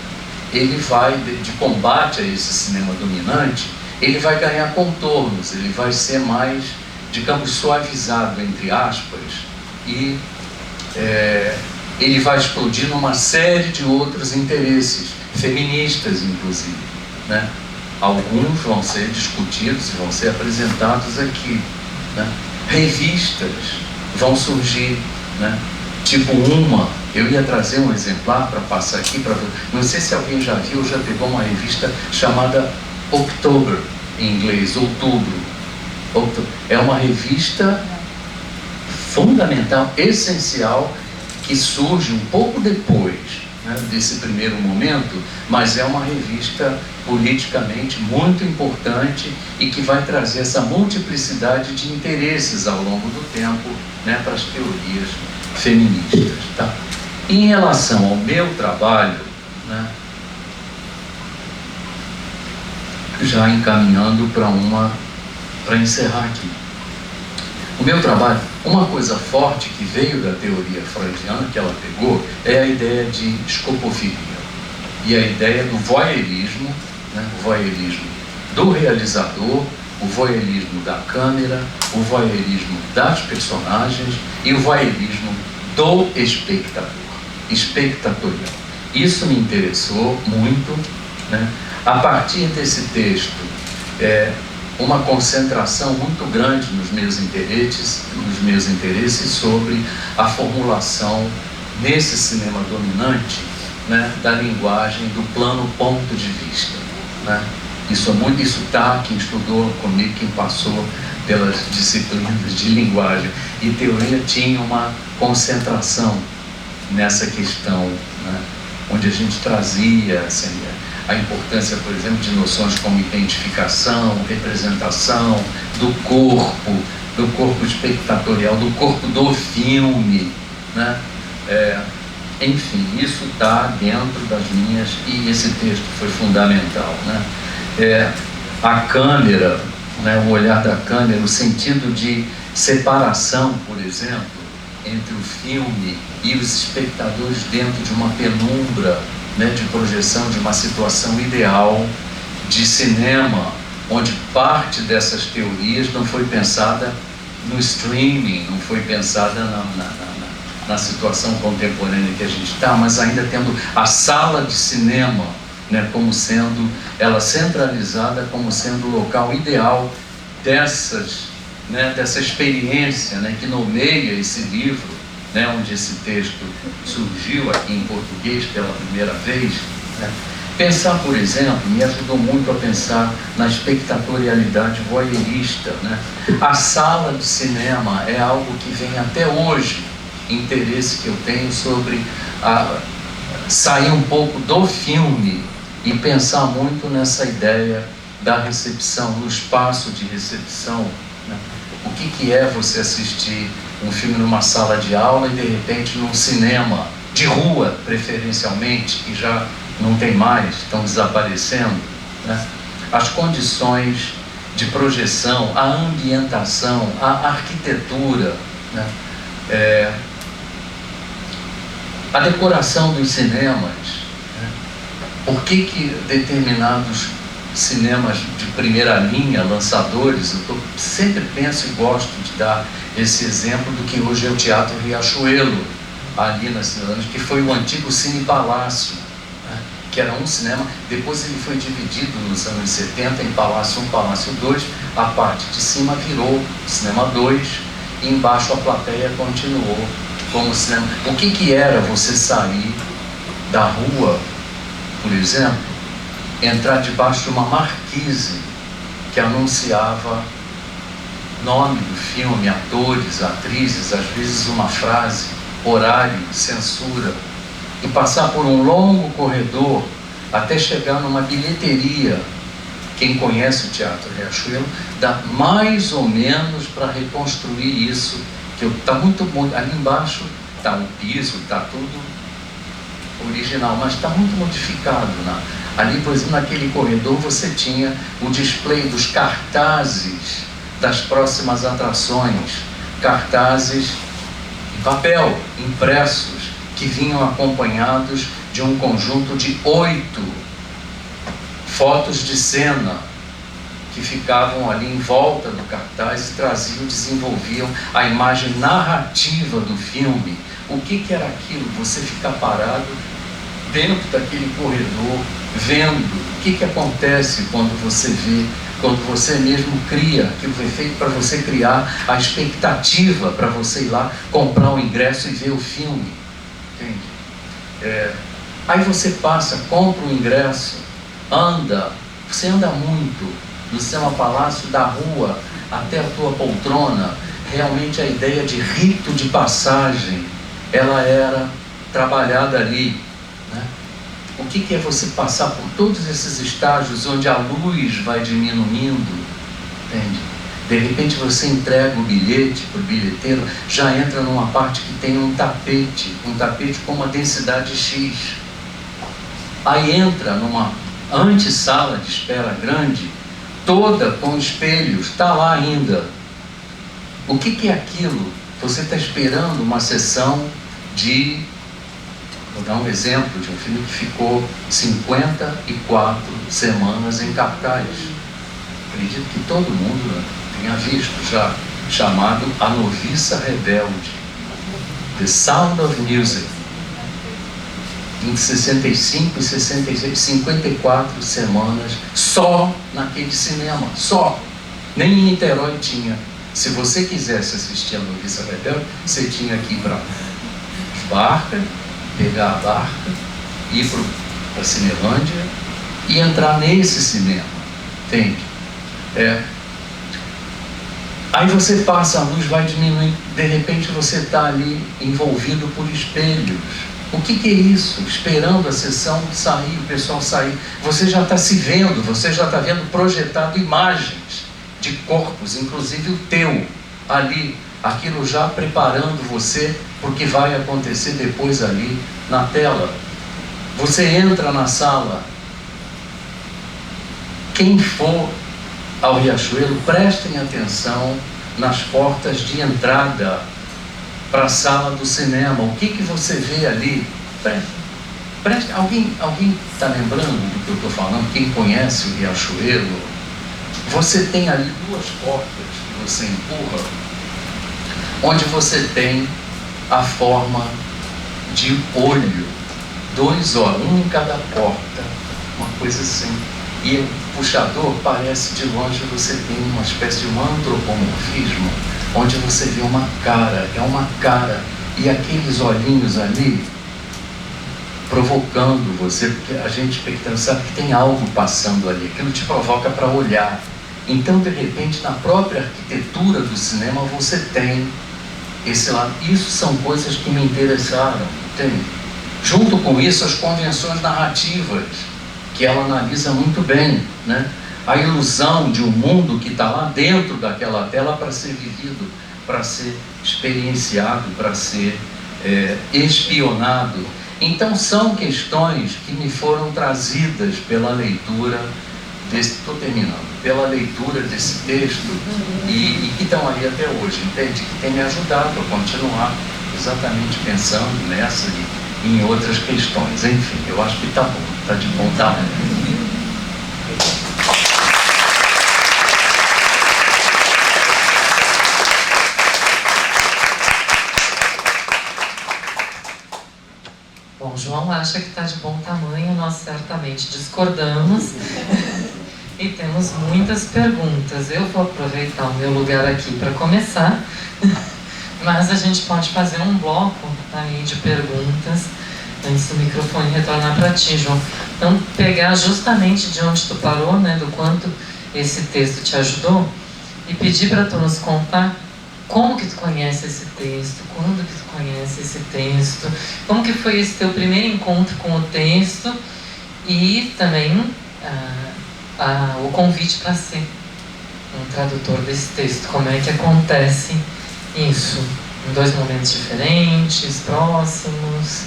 ele vai, de combate a esse cinema dominante, ele vai ganhar contornos, ele vai ser mais, digamos, suavizado, entre aspas, e ele vai explodir numa série de outros interesses, feministas inclusive, né? Alguns vão ser discutidos e vão ser apresentados aqui, né? Revistas vão surgir, né? Tipo eu ia trazer um exemplar para passar aqui, não sei se alguém já viu, já pegou uma revista chamada October, em inglês, Outubro. É uma revista fundamental, essencial, que surge um pouco depois, né, desse primeiro momento, mas é uma revista politicamente muito importante e que vai trazer essa multiplicidade de interesses ao longo do tempo, né, para as teorias feministas. Tá? Em relação ao meu trabalho, né, já encaminhando para encerrar aqui. O meu trabalho, uma coisa forte que veio da teoria freudiana, que ela pegou, é a ideia de escopofilia. E a ideia do voyeurismo, né, o voyeurismo do realizador, o voyeurismo da câmera, o voyeurismo das personagens e o voyeurismo do espectador, espectatorial. Isso me interessou muito, né? A partir desse texto, uma concentração muito grande nos meus interesses sobre a formulação nesse cinema dominante, né, da linguagem do plano ponto de vista, né? Isso está, quem estudou comigo, quem passou pelas disciplinas de linguagem e teoria, tinha uma concentração nessa questão, né, onde a gente trazia assim, a importância, por exemplo, de noções como identificação, representação, do corpo espectatorial, do corpo do filme, né? Enfim, isso está dentro das minhas, e esse texto foi fundamental, né? A câmera, né, o olhar da câmera, o sentido de separação, por exemplo, entre o filme e os espectadores dentro de uma penumbra, né, de projeção de uma situação ideal de cinema, onde parte dessas teorias não foi pensada no streaming, não foi pensada na situação contemporânea que a gente está, mas ainda tendo a sala de cinema, né, como sendo, ela centralizada como sendo o local ideal dessa experiência, né, que nomeia esse livro, né, onde esse texto surgiu aqui em português pela primeira vez, né. Pensar, por exemplo, me ajudou muito a pensar na espectatorialidade voyeurista, né. A sala de cinema é algo que vem até hoje, interesse que eu tenho sobre sair um pouco do filme e pensar muito nessa ideia da recepção, no espaço de recepção, né? O que é você assistir um filme numa sala de aula e de repente num cinema de rua, preferencialmente, que já não tem mais, estão desaparecendo, né? As condições de projeção, a ambientação, a arquitetura, né? A decoração dos cinemas, né? Por que determinados cinemas de primeira linha, lançadores, sempre penso e gosto de dar esse exemplo do que hoje é o Teatro Riachuelo, ali na cidade, que foi o antigo Cine Palácio, né? Que era um cinema, depois ele foi dividido nos anos 70 em Palácio 1, Palácio 2, a parte de cima virou Cinema 2 e embaixo a plateia continuou como cinema. O que era você sair da rua, por exemplo, entrar debaixo de uma marquise que anunciava nome do filme, atores, atrizes, às vezes uma frase, horário, censura, e passar por um longo corredor até chegar numa bilheteria. Quem conhece o Teatro Riachuelo dá mais ou menos para reconstruir isso, que está muito ali embaixo, está o piso, está tudo original, mas está muito modificado, né? Ali, por exemplo, naquele corredor você tinha o display dos cartazes das próximas atrações, cartazes em papel, impressos, que vinham acompanhados de um conjunto de 8 fotos de cena que ficavam ali em volta do cartaz e traziam, desenvolviam a imagem narrativa do filme. O que era aquilo? Você ficar parado dentro daquele corredor, vendo o que acontece quando você vê, quando você mesmo cria, aquilo foi feito para você criar a expectativa para você ir lá comprar o ingresso e ver o filme, entende? Aí você passa, compra o ingresso, você anda muito do Cinema Palácio, da rua até a tua poltrona. Realmente a ideia de rito de passagem, ela era trabalhada ali, né? O que é você passar por todos esses estágios onde a luz vai diminuindo, entende? De repente você entrega o bilhete para o bilheteiro, já entra numa parte que tem um tapete com uma densidade X. Aí entra numa antessala de espera grande, toda com espelhos, está lá ainda. O que é aquilo? Você está esperando uma sessão de... Vou dar um exemplo de um filme que ficou 54 semanas em cartaz. Acredito que todo mundo tenha visto já, chamado A Noviça Rebelde, The Sound of Music, em 65 e 66, 54 semanas, só naquele cinema, só. Nem em Niterói tinha. Se você quisesse assistir A Noviça Rebelde, você tinha que ir para as barcas, pegar a barca, ir para a Cinelândia e entrar nesse cinema, entende? Aí você passa, a luz vai diminuindo, de repente você está ali envolvido por espelhos. O que é isso? Esperando a sessão sair, o pessoal sair. Você já está se vendo, você já está vendo projetado imagens de corpos, inclusive o teu, ali, aquilo já preparando você porque vai acontecer depois ali na tela. Você entra na sala, quem for ao Riachuelo, prestem atenção nas portas de entrada para a sala do cinema. O que você vê ali? Alguém está lembrando do que eu estou falando? Quem conhece o Riachuelo? Você tem ali duas portas que você empurra, onde você tem a forma de olho, 2 olhos, um em cada porta, uma coisa assim. E o puxador parece, de longe você tem uma espécie de um antropomorfismo, onde você vê uma cara, é uma cara, e aqueles olhinhos ali provocando você, porque a gente espectador sabe que tem algo passando ali, aquilo te provoca para olhar. Então, de repente, na própria arquitetura do cinema, você tem esse lado. Isso são coisas que me interessaram, entende? Junto com isso, as convenções narrativas, que ela analisa muito bem, né? A ilusão de um mundo que está lá dentro daquela tela para ser vivido, para ser experienciado, para ser espionado. Então, são questões que me foram trazidas pela leitura estou terminando, pela leitura desse texto e que estão aí até hoje, entende? Que tem me ajudado a continuar exatamente pensando nessa e em outras questões. Enfim, eu acho que está bom, está de bom tamanho. Bom, João acha que está de bom tamanho, nós certamente discordamos e temos muitas perguntas. Eu vou aproveitar o meu lugar aqui para começar, mas a gente pode fazer um bloco aí de perguntas antes do microfone retornar para ti, João. Então, pegar justamente de onde tu parou, né, do quanto esse texto te ajudou, e pedir para tu nos contar como que tu conhece esse texto, quando que tu conhece esse texto, como que foi esse teu primeiro encontro com o texto e também o convite para ser um tradutor desse texto. Como é que acontece isso? Em 2 momentos diferentes, próximos?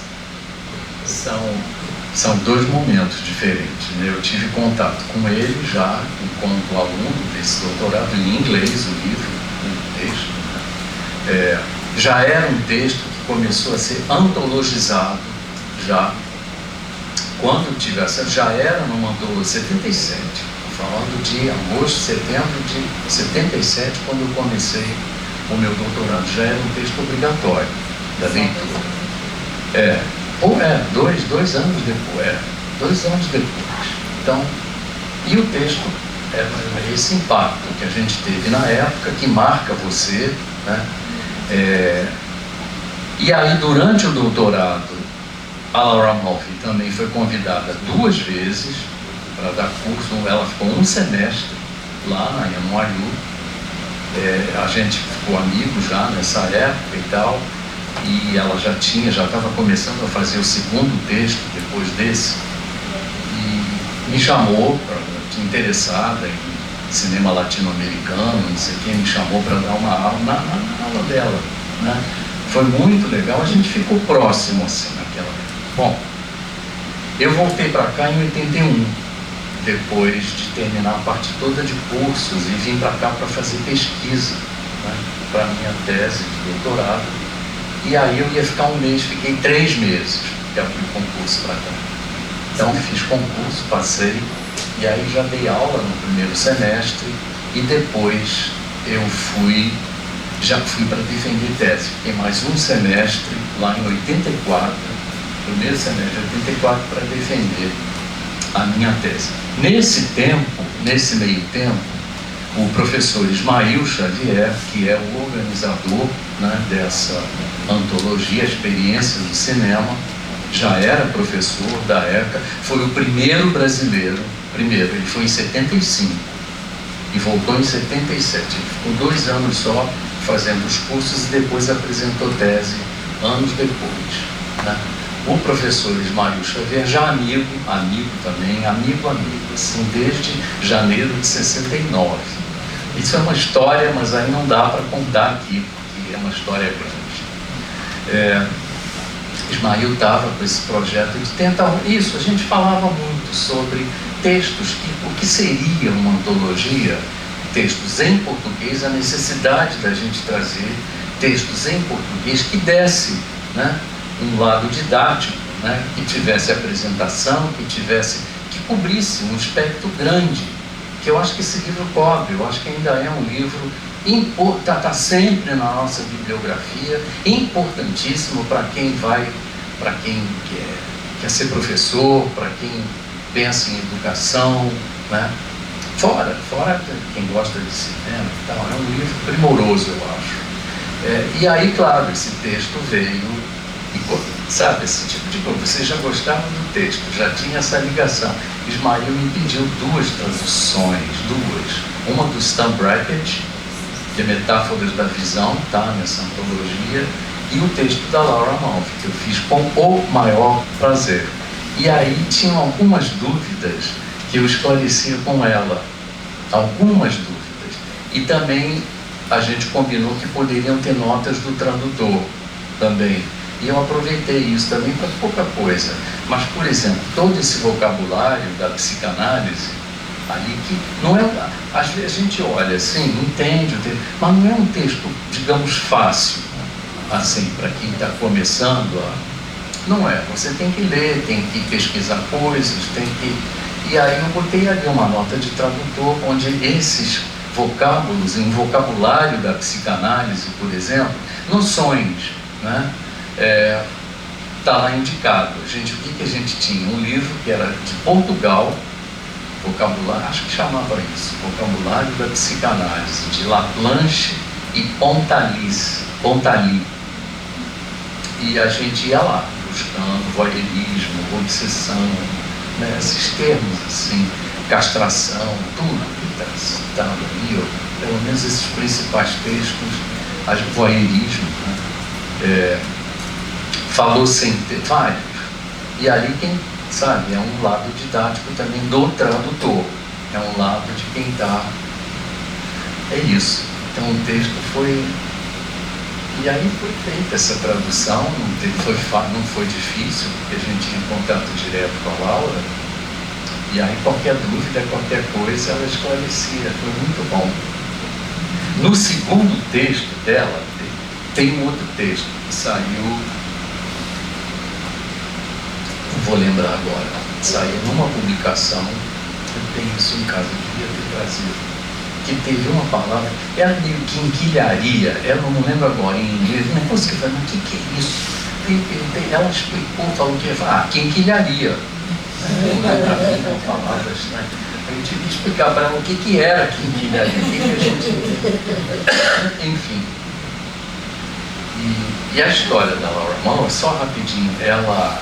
São 2 momentos diferentes, né? Eu tive contato com ele já enquanto aluno desse doutorado em inglês, o livro, o texto. Já era um texto que começou a ser antologizado já quando tive acesso, já era numa antologia 77, falando de agosto, setembro de 77, quando eu comecei o meu doutorado, já era um texto obrigatório da leitura. Dois anos depois, 2 anos depois. Então, e o texto é esse impacto que a gente teve na época, que marca você, né? E aí, durante o doutorado, a Laura Malfi também foi convidada 2 vezes para dar curso. Ela ficou 1 semestre lá na NYU. A gente ficou amigo já nessa época e tal, e ela já estava começando a fazer o segundo texto depois desse, e me chamou, interessada em cinema latino-americano, não sei quem, me chamou para dar uma aula na aula dela, né? Foi muito legal, a gente ficou próximo assim naquela. Bom, eu voltei para cá em 81, depois de terminar a parte toda de cursos, e vim para cá para fazer pesquisa, né, para minha tese de doutorado. E aí eu ia ficar 1 mês, fiquei 3 meses, porque abri concurso para cá. Então fiz concurso, passei, e aí já dei aula no primeiro semestre, e depois eu já fui para defender tese. Fiquei mais 1 semestre, lá em 84, primeiro semestre de 84, para defender a minha tese. Nesse meio tempo, o professor Ismail Xavier, que é o organizador, né, dessa antologia Experiências do Cinema, já era professor da ECA, foi o primeiro brasileiro, ele foi em 75 e voltou em 77, ele ficou 2 anos só fazendo os cursos e depois apresentou tese anos depois, né? O professor Ismail Xavier, já amigo também, amigo, assim, desde janeiro de 69. Isso é uma história, mas aí não dá para contar aqui, porque é uma história grande. Ismael estava com esse projeto de tentar isso. A gente falava muito sobre textos, o que seria uma antologia, textos em português, a necessidade da gente trazer textos em português que desse, né, um lado didático, né, que tivesse apresentação, que cobrisse um espectro grande, que eu acho que esse livro cobre. Eu acho que ainda é um livro está sempre na nossa bibliografia, importantíssimo para quem quer ser professor, para quem pensa em educação, né? Fora quem gosta de cinema e tal. É um livro primoroso, eu acho. E aí, claro, esse texto veio, sabe, esse tipo de coisa. Você já gostava do texto, já tinha essa ligação. Ismael me pediu 2 traduções, uma do Stan Brakhage, de Metáforas da Visão, está nessa antologia, e o texto da Laura Malfi, que eu fiz com o maior prazer. E aí tinham algumas dúvidas que eu esclarecia com ela, algumas dúvidas. E também a gente combinou que poderiam ter notas do tradutor também. E eu aproveitei isso também para pouca coisa. Mas, por exemplo, todo esse vocabulário da psicanálise, ali que não é, às vezes a gente olha assim, entende o texto, mas não é um texto, digamos, fácil, assim, para quem está começando não é. Você tem que ler, tem que pesquisar coisas, e aí eu botei ali uma nota de tradutor, onde esses vocábulos, em vocabulário da psicanálise, por exemplo, noções, né? Está lá indicado. O que a gente tinha? Um livro que era de Portugal, vocabulário, acho que chamava isso, Vocabulário da Psicanálise, de Laplanche e Pontali. E a gente ia lá, buscando voyeurismo, obsessão, né, esses termos assim, castração, tudo que está citado ali, pelo menos esses principais textos, voyeurismo, né, falou sem ter vários. E ali quem sabe, é um lado didático também do tradutor, é um lado de quem está. É isso. Então o texto foi. E aí foi feita essa tradução, não foi difícil, porque a gente tinha contato direto com a Laura, e aí qualquer dúvida, qualquer coisa, ela esclarecia, foi muito bom. No segundo texto dela, tem um outro texto que saiu. Vou lembrar agora, saiu numa publicação, eu tenho isso em casa, devia ter trazido, que teve uma palavra, era meio quinquilharia, eu não lembro agora em inglês, um negócio que eu falei, mas o que é isso? Ela explicou, falou que ia falar, quinquilharia. Palavras, né? Eu tive que explicar para ela o que era quinquilharia, o que a gente. Enfim. E a história da Laura Malfi, só rapidinho, ela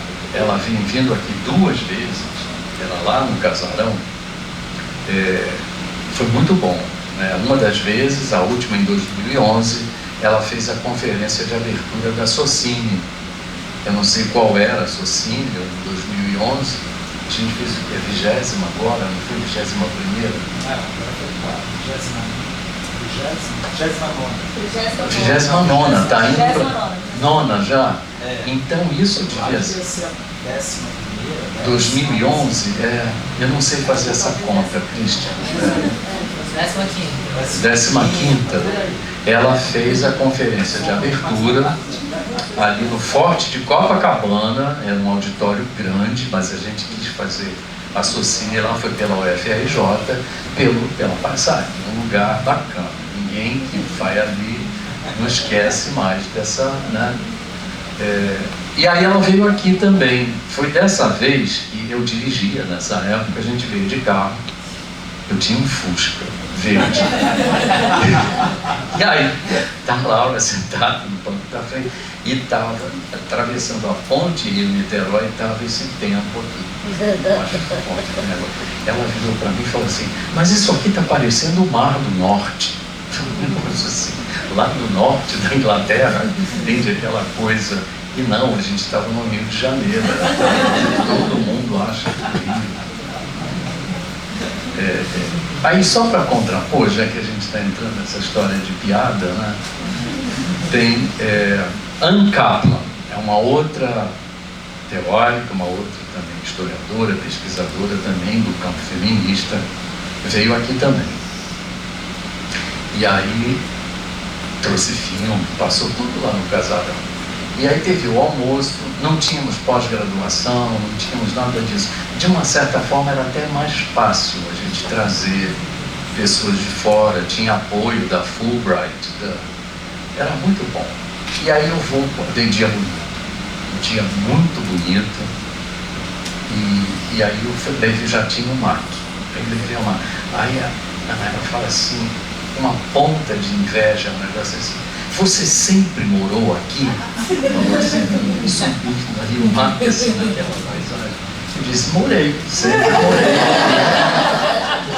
vem vindo aqui 2 vezes, ela lá no Casarão, foi muito bom, né? Uma das vezes, a última em 2011, ela fez a conferência de abertura da Socini. Eu não sei qual era a Socini, em 2011, a gente fez o que? A 20ª agora, não foi a 21ª? Não, agora foi a 29ª, está indo para 9ª já? Então isso devia ser a 11ª, 2011, eu não sei fazer essa conta, Cristian. 15ª. Ela fez a conferência de abertura ali no Forte de Copacabana, era um auditório grande, mas a gente quis fazer a Socini lá, foi pela UFRJ, pela passagem, um lugar bacana. Ninguém que vai ali não esquece mais dessa, né? E aí ela veio aqui também. Foi dessa vez que eu dirigia, nessa época a gente veio de carro. Eu tinha um Fusca verde. E aí, tá a Laura sentada no banco da frente e estava atravessando a ponte Rio Niterói, estava esse tempo aqui. Ela virou para mim e falou assim, mas isso aqui está parecendo o Mar do Norte. Assim, lá no norte da Inglaterra, tem aquela coisa. E não, a gente estava no Rio de Janeiro. Todo mundo acha que o Rio. Aí só para contrapor, já que a gente está entrando nessa história de piada, né? Tem Anne Kaplan é uma outra teórica, uma outra também historiadora, pesquisadora também do campo feminista, veio aqui também. E aí trouxe filme, passou tudo lá no Casarão. E aí teve o almoço, não tínhamos pós-graduação, não tínhamos nada disso. De uma certa forma era até mais fácil a gente trazer pessoas de fora, tinha apoio da Fulbright, era muito bom. E aí eu vou, de dia bonito, um dia muito bonito, e aí o David já tinha um mato. Aí a Naira fala assim, uma ponta de inveja, um negócio assim, você sempre morou aqui? Falou assim, subindo ali o mato, assim, naquela paisagem. Eu disse, morei, sempre morei.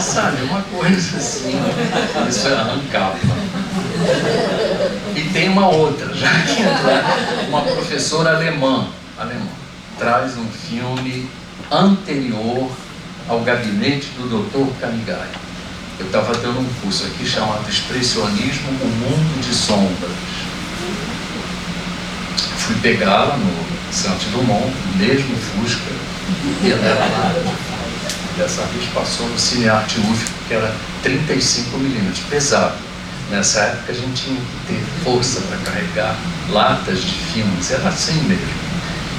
Sabe, uma coisa assim, isso é arrancava. E tem uma outra, já que entrou, uma professora alemã, traz um filme anterior ao gabinete do Dr. Kamigai. Eu estava dando um curso aqui chamado Expressionismo, o Mundo de Sombras. Fui pegá-la no Santos Dumont, no mesmo Fusca, e ela era lá. Dessa vez passou no Cine Arte UF, que era 35mm, pesado. Nessa época a gente tinha que ter força para carregar latas de filmes, era assim mesmo.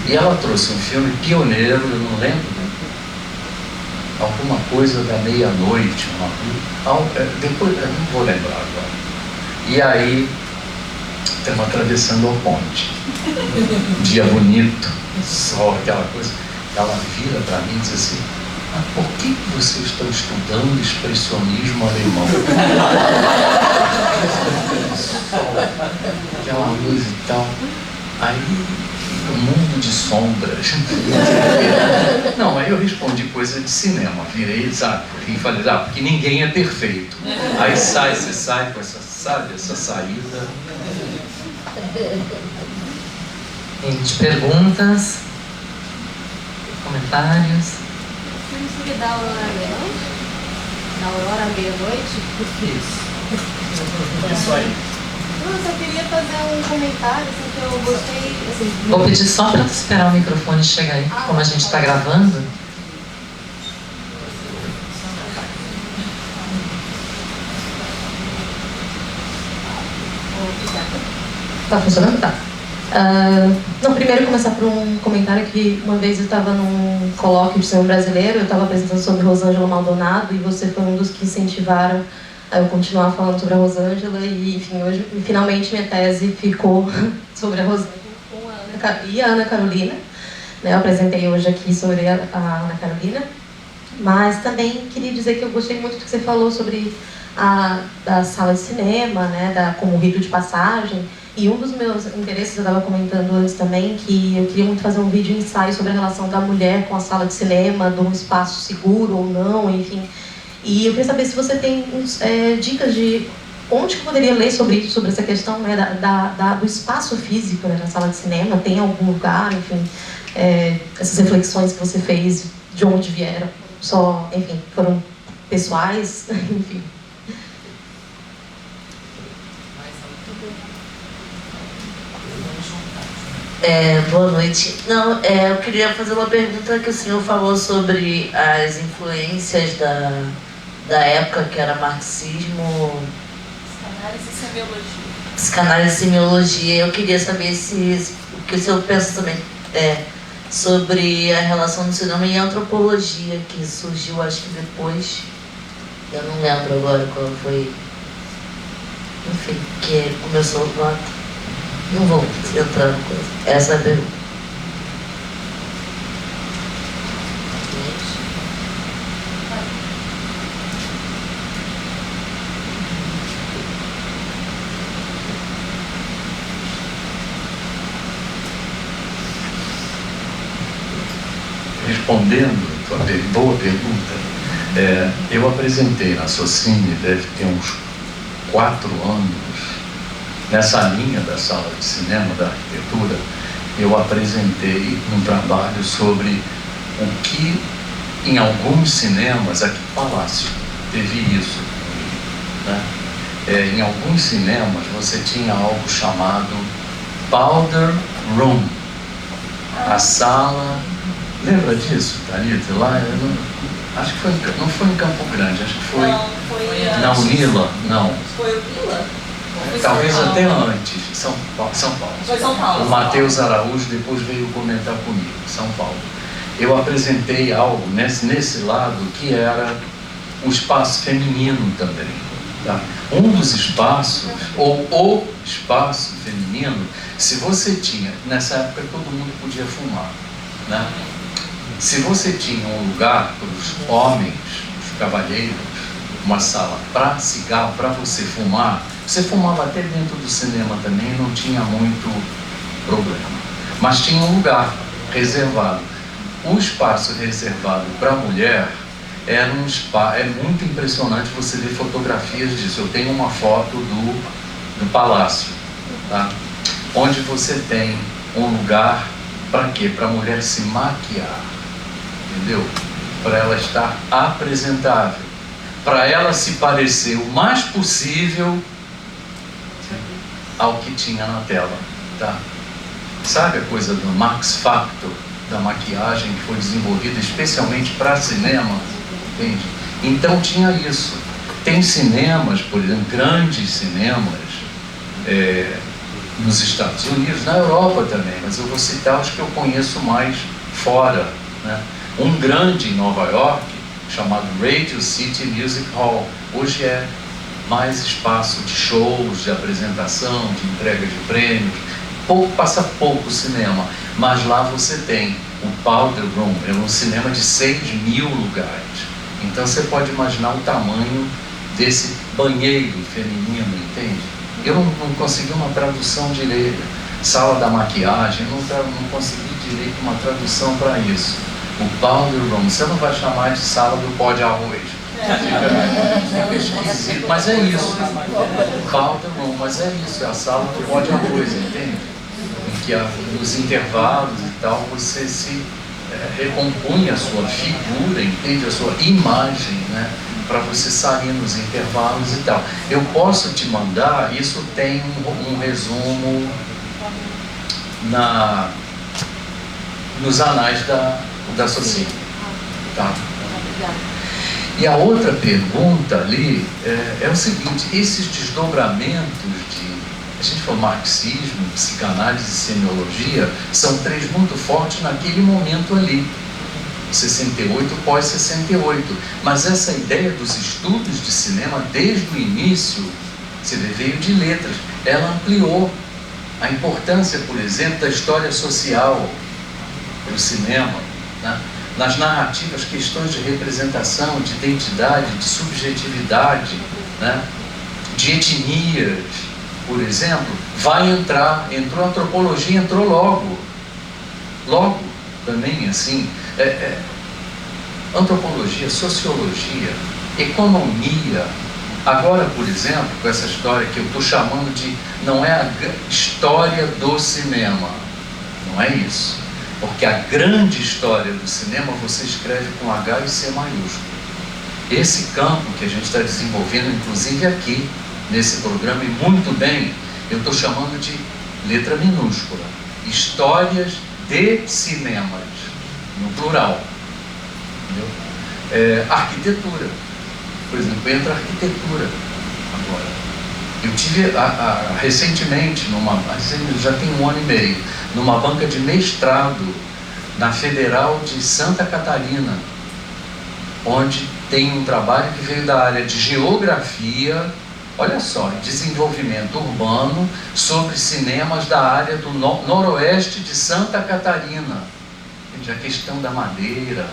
E ela trouxe um filme pioneiro, eu não lembro, alguma coisa da meia-noite, depois eu não vou lembrar agora. E aí estamos atravessando o ponte, dia bonito, sol, aquela coisa. Ela vira para mim e diz assim, por que vocês estão estudando expressionismo alemão? Aquela luz e tal. Aí, um mundo de sombras. Não, aí eu respondi coisa de cinema. Virei, sabe? E falei, porque ninguém é perfeito. Aí você sai com essa, sabe, essa saída. Gente, perguntas? Comentários? Filme da Aurora Leão? Da Aurora Meia-Noite? Isso. Isso aí. Eu só queria fazer um comentário, assim, que eu gostei. Assim, Vou pedir só para esperar o microfone chegar aí, como a gente está gravando. Tá funcionando? Tá. Não, primeiro começar por um comentário que uma vez eu estava num colóquio de cinema brasileiro, eu estava apresentando sobre Rosângela Maldonado e você foi um dos que incentivaram a eu continuar falando sobre a Rosângela e, enfim, hoje finalmente minha tese ficou sobre a Rosângela com a Ana Carolina, né? Eu apresentei hoje aqui sobre a Ana Carolina, mas também queria dizer que eu gostei muito do que você falou sobre da sala de cinema, né, como rito de passagem. E um dos meus interesses, eu estava comentando antes também, que eu queria muito fazer um vídeo ensaio sobre a relação da mulher com a sala de cinema, de um espaço seguro ou não, enfim. E eu queria saber se você tem dicas de onde que eu poderia ler sobre essa questão, né, do espaço físico, né, na sala de cinema, tem algum lugar, enfim, essas reflexões que você fez, de onde vieram, enfim, foram pessoais, enfim. Boa noite. Não, eu queria fazer uma pergunta que o senhor falou sobre as influências da época, que era marxismo, Psicanálise e semiologia. psicanálise e semiologia. Eu queria saber o que o senhor pensa também sobre a relação do cinema e antropologia, que surgiu, acho que depois, eu não lembro agora qual foi, enfim, que começou lá. Não vou entrar na coisa. Essa é a pergunta. Respondendo a tua boa pergunta, eu apresentei na Socine, deve ter uns 4 anos, nessa linha da sala de cinema, da arquitetura, eu apresentei um trabalho sobre o que em alguns cinemas, aqui Palácio teve isso, né? Em alguns cinemas você tinha algo chamado Powder Room, a sala. Lembra disso, Thalita? Lá, acho que não foi em Campo Grande, acho que foi. Não, foi Na Unila, não. Foi o Vila? Talvez até antes, São Paulo. Foi São Paulo. O Matheus Araújo depois veio comentar comigo, São Paulo. Eu apresentei algo nesse lado que era o espaço feminino também. Tá? Um dos espaços, ou o espaço feminino, se você tinha, nessa época todo mundo podia fumar, né? Se você tinha um lugar para os homens, os cavalheiros, uma sala para cigarro, para você fumar, você fumava até dentro do cinema também, não tinha muito problema. Mas tinha um lugar reservado. O espaço reservado para a mulher era um espaço, é muito impressionante você ver fotografias disso. Eu tenho uma foto do palácio, tá? Onde você tem um lugar para quê? Para a mulher se maquiar, entendeu? Para ela estar apresentável, para ela se parecer o mais possível ao que tinha na tela, tá? Sabe a coisa do Max Factor, da maquiagem que foi desenvolvida especialmente para cinema, entende? Então tinha isso. Tem cinemas, por exemplo, grandes cinemas nos Estados Unidos, na Europa também, mas eu vou citar os que eu conheço mais fora, né? Um grande em Nova York, chamado Radio City Music Hall, hoje é mais espaço de shows, de apresentação, de entrega de prêmios, passa pouco cinema, mas lá você tem o Powder Room, é um cinema de 6.000 lugares, então você pode imaginar o tamanho desse banheiro feminino, entende? Eu não consegui uma tradução direita, sala da maquiagem, não consegui direito uma tradução para isso. O Powder Room, você não vai chamar de sala do pó de arroz. Fica esquisito, mas é isso. Powder Room, mas é isso, é a sala do pó de arroz, entende? Em que nos intervalos e tal, você se recompõe a sua figura, entende? A sua imagem, né? Para você sair nos intervalos e tal. Eu posso te mandar, isso tem um resumo nos anais da Society, tá? E a outra pergunta ali é o seguinte: esses desdobramentos a gente falou marxismo, psicanálise e semiologia, são três muito fortes naquele momento ali, 68, pós-68, mas essa ideia dos estudos de cinema desde o início, você vê, veio de letras, ela ampliou a importância, por exemplo, da história social do cinema, né? Nas narrativas, questões de representação, de identidade, de subjetividade, né? De etnias, por exemplo, entrou a antropologia, entrou logo também, assim, antropologia, sociologia, economia. Agora, por exemplo, com essa história que eu estou chamando de, não é a história do cinema, não é isso, porque a grande história do cinema você escreve com H e C maiúsculo. Esse campo que a gente está desenvolvendo, inclusive aqui, nesse programa, e muito bem, eu estou chamando de letra minúscula, histórias de cinemas, no plural, entendeu? Arquitetura, por exemplo, entra a arquitetura agora. Eu tive recentemente, já tem 1 ano e meio, numa banca de mestrado na Federal de Santa Catarina, onde tem um trabalho que veio da área de geografia, olha só, desenvolvimento urbano sobre cinemas da área do noroeste de Santa Catarina. A questão da madeira,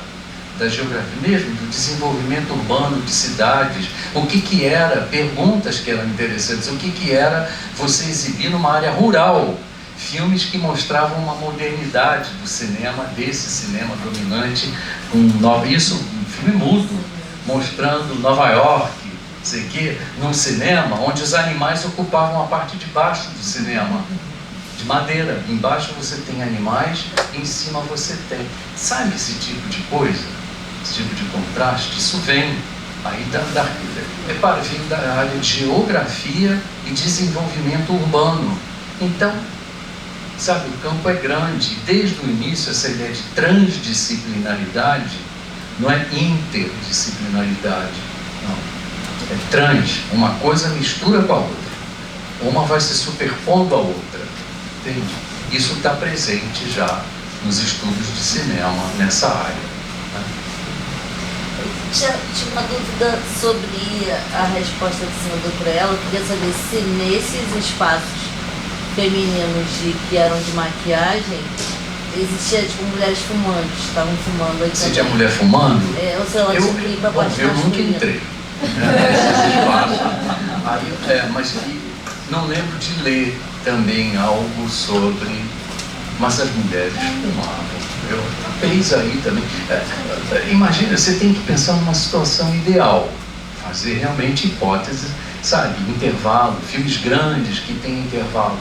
da geografia, mesmo do desenvolvimento urbano de cidades, o que era, perguntas que eram interessantes, o que era você exibir numa área rural, filmes que mostravam uma modernidade do cinema, desse cinema dominante, isso, um filme mudo, mostrando Nova York, sei que, num cinema onde os animais ocupavam a parte de baixo do cinema, de madeira. Embaixo você tem animais, em cima você tem. Sabe esse tipo de coisa? Esse tipo de contraste? Isso vem aí vem da área de geografia e desenvolvimento urbano. Então, Sabe, o campo é grande. Desde o início, essa ideia de transdisciplinaridade não é interdisciplinaridade, não. É trans. Uma coisa mistura com a outra. Uma vai se superpondo à outra. Entende? Isso está presente já nos estudos de cinema nessa área. Tinha uma dúvida sobre a resposta que você mandou para ela. Eu queria saber se nesses espaços femininos que eram de maquiagem existia tipo mulheres fumando, estavam fumando aí. Se tinha mulher fumando? Ou se ela tinha que ir para parte eu nunca masculina. entrei nesses espaços. Aí, mas não lembro de ler também algo sobre, mas as mulheres fumavam. Eu fiz aí também. Imagina, você tem que pensar numa situação ideal, fazer realmente hipóteses, sabe, intervalo, filmes grandes que tem intervalo,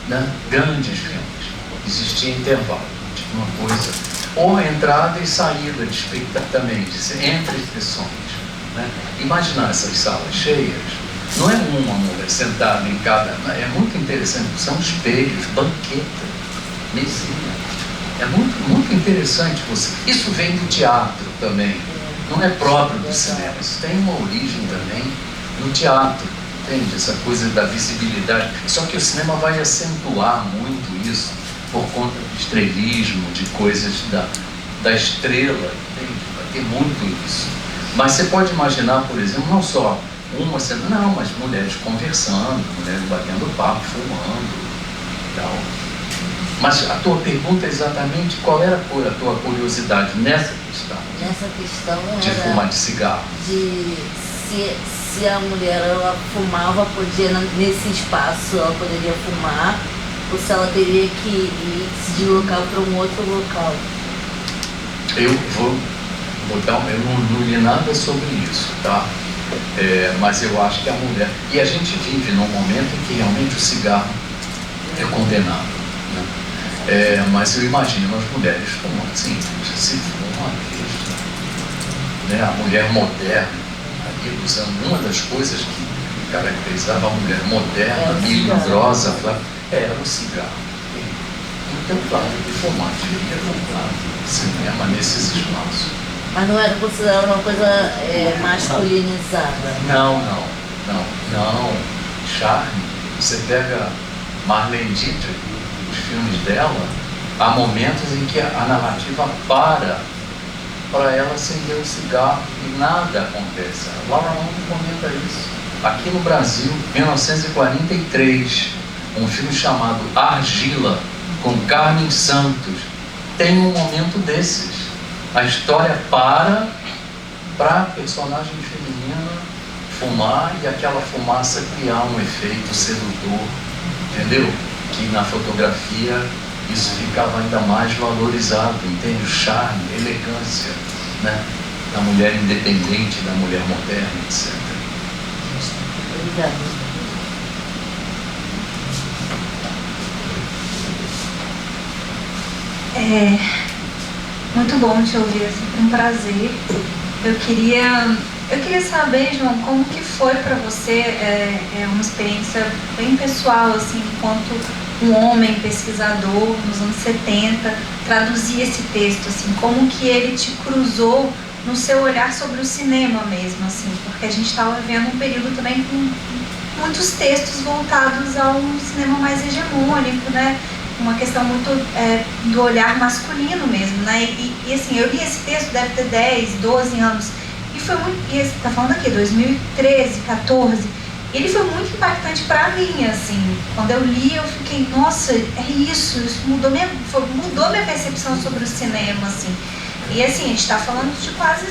né? Grandes filmes, existia intervalo, tipo uma coisa, ou entrada e saída de espectador também, entre sessões, né? Imaginar essas salas cheias, não é uma mulher sentada em cada, é muito interessante, são espelhos, banqueta, mesinha. É muito interessante você. Isso vem do teatro também. Não é próprio do cinema. Isso tem uma origem também no teatro. Entende? Essa coisa da visibilidade. Só que o cinema vai acentuar muito isso por conta do estrelismo, de coisas da estrela. Entende? Vai ter muito isso. Mas você pode imaginar, por exemplo, não só uma cena, não, mas mulheres conversando, mulheres batendo papo, fumando e tal. Mas a tua pergunta é exatamente qual era a tua curiosidade nessa questão? Nessa questão de era fumar de cigarro. De se a mulher ela fumava, podia nesse espaço ela poderia fumar, ou se ela teria que ir se deslocar para um outro local. Eu vou botar, eu não li nada sobre isso, tá? Mas eu acho que a mulher, e a gente vive num momento em que realmente o cigarro é condenado. Mas eu imagino as mulheres fumando, sim, se fuma mesmo, né? A mulher moderna, aí usando uma das coisas que caracterizava a mulher moderna, melindrosa, era o cigarro. Então, claro, fumar devia comprar cinema nesses espaços. Mas não era considerado uma coisa masculinizada? Não. Charme, você pega Marlene Dietrich, os filmes dela, há momentos em que a narrativa para ela acender o cigarro e nada acontece. A Laura Monk comenta isso. Aqui no Brasil, 1943, um filme chamado Argila, com Carmen Santos, tem um momento desses. A história para a personagem feminina fumar e aquela fumaça criar um efeito sedutor, entendeu? Que na fotografia isso ficava ainda mais valorizado, entende? O charme, a elegância, né? Da mulher independente, da mulher moderna, etc. Obrigada. Muito bom te ouvir, é sempre um prazer. Eu queria saber, João, como que foi para você, uma experiência bem pessoal, assim, enquanto um homem pesquisador nos anos 70, traduzir esse texto, assim, como que ele te cruzou no seu olhar sobre o cinema mesmo, assim, porque a gente estava vivendo um período também com muitos textos voltados a um cinema mais hegemônico, né? Uma questão muito do olhar masculino mesmo, né? E assim, eu li esse texto, deve ter 10, 12 anos, e foi muito, e você tá falando aqui, 2013, 14, ele foi muito impactante para mim, assim, quando eu li eu fiquei, nossa, isso mudou minha percepção sobre o cinema, assim, e assim, a gente tá falando de quase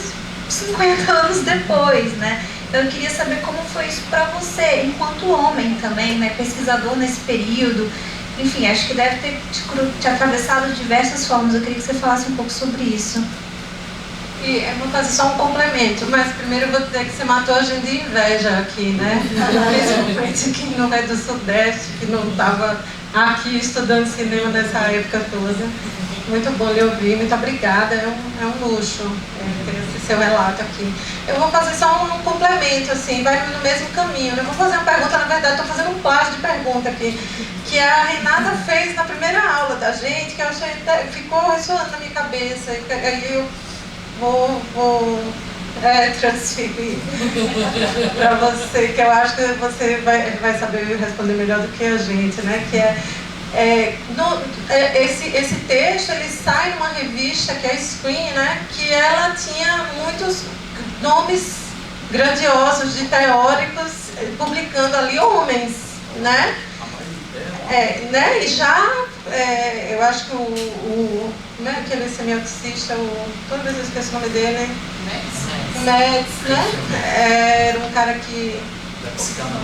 50 anos depois, né? Então eu queria saber como foi isso para você, enquanto homem também, né, pesquisador nesse período. Enfim, acho que deve ter te atravessado de diversas formas. Eu queria que você falasse um pouco sobre isso. E eu vou fazer só um complemento, mas primeiro eu vou dizer que você matou a gente de inveja aqui, né? Principalmente quem não é do Sudeste, que não estava aqui estudando cinema nessa época toda. muito bom lhe ouvir, muito obrigada, é um luxo ter esse seu relato aqui. Eu vou fazer só um complemento, assim, vai no mesmo caminho. Eu vou fazer uma pergunta, na verdade, estou fazendo um plágio de pergunta aqui, que a Renata fez na primeira aula da gente, que eu achei, ficou ressoando na minha cabeça, e aí eu vou transferir para você, que eu acho que você vai saber responder melhor do que a gente, né? Que esse texto, ele sai numa revista que é a Screen, né? Que ela tinha muitos nomes grandiosos de teóricos publicando ali homens, né? Né? E já, eu acho que como é aquele semioticista, toda vez eu esqueço o nome dele, Metz, né? Era um cara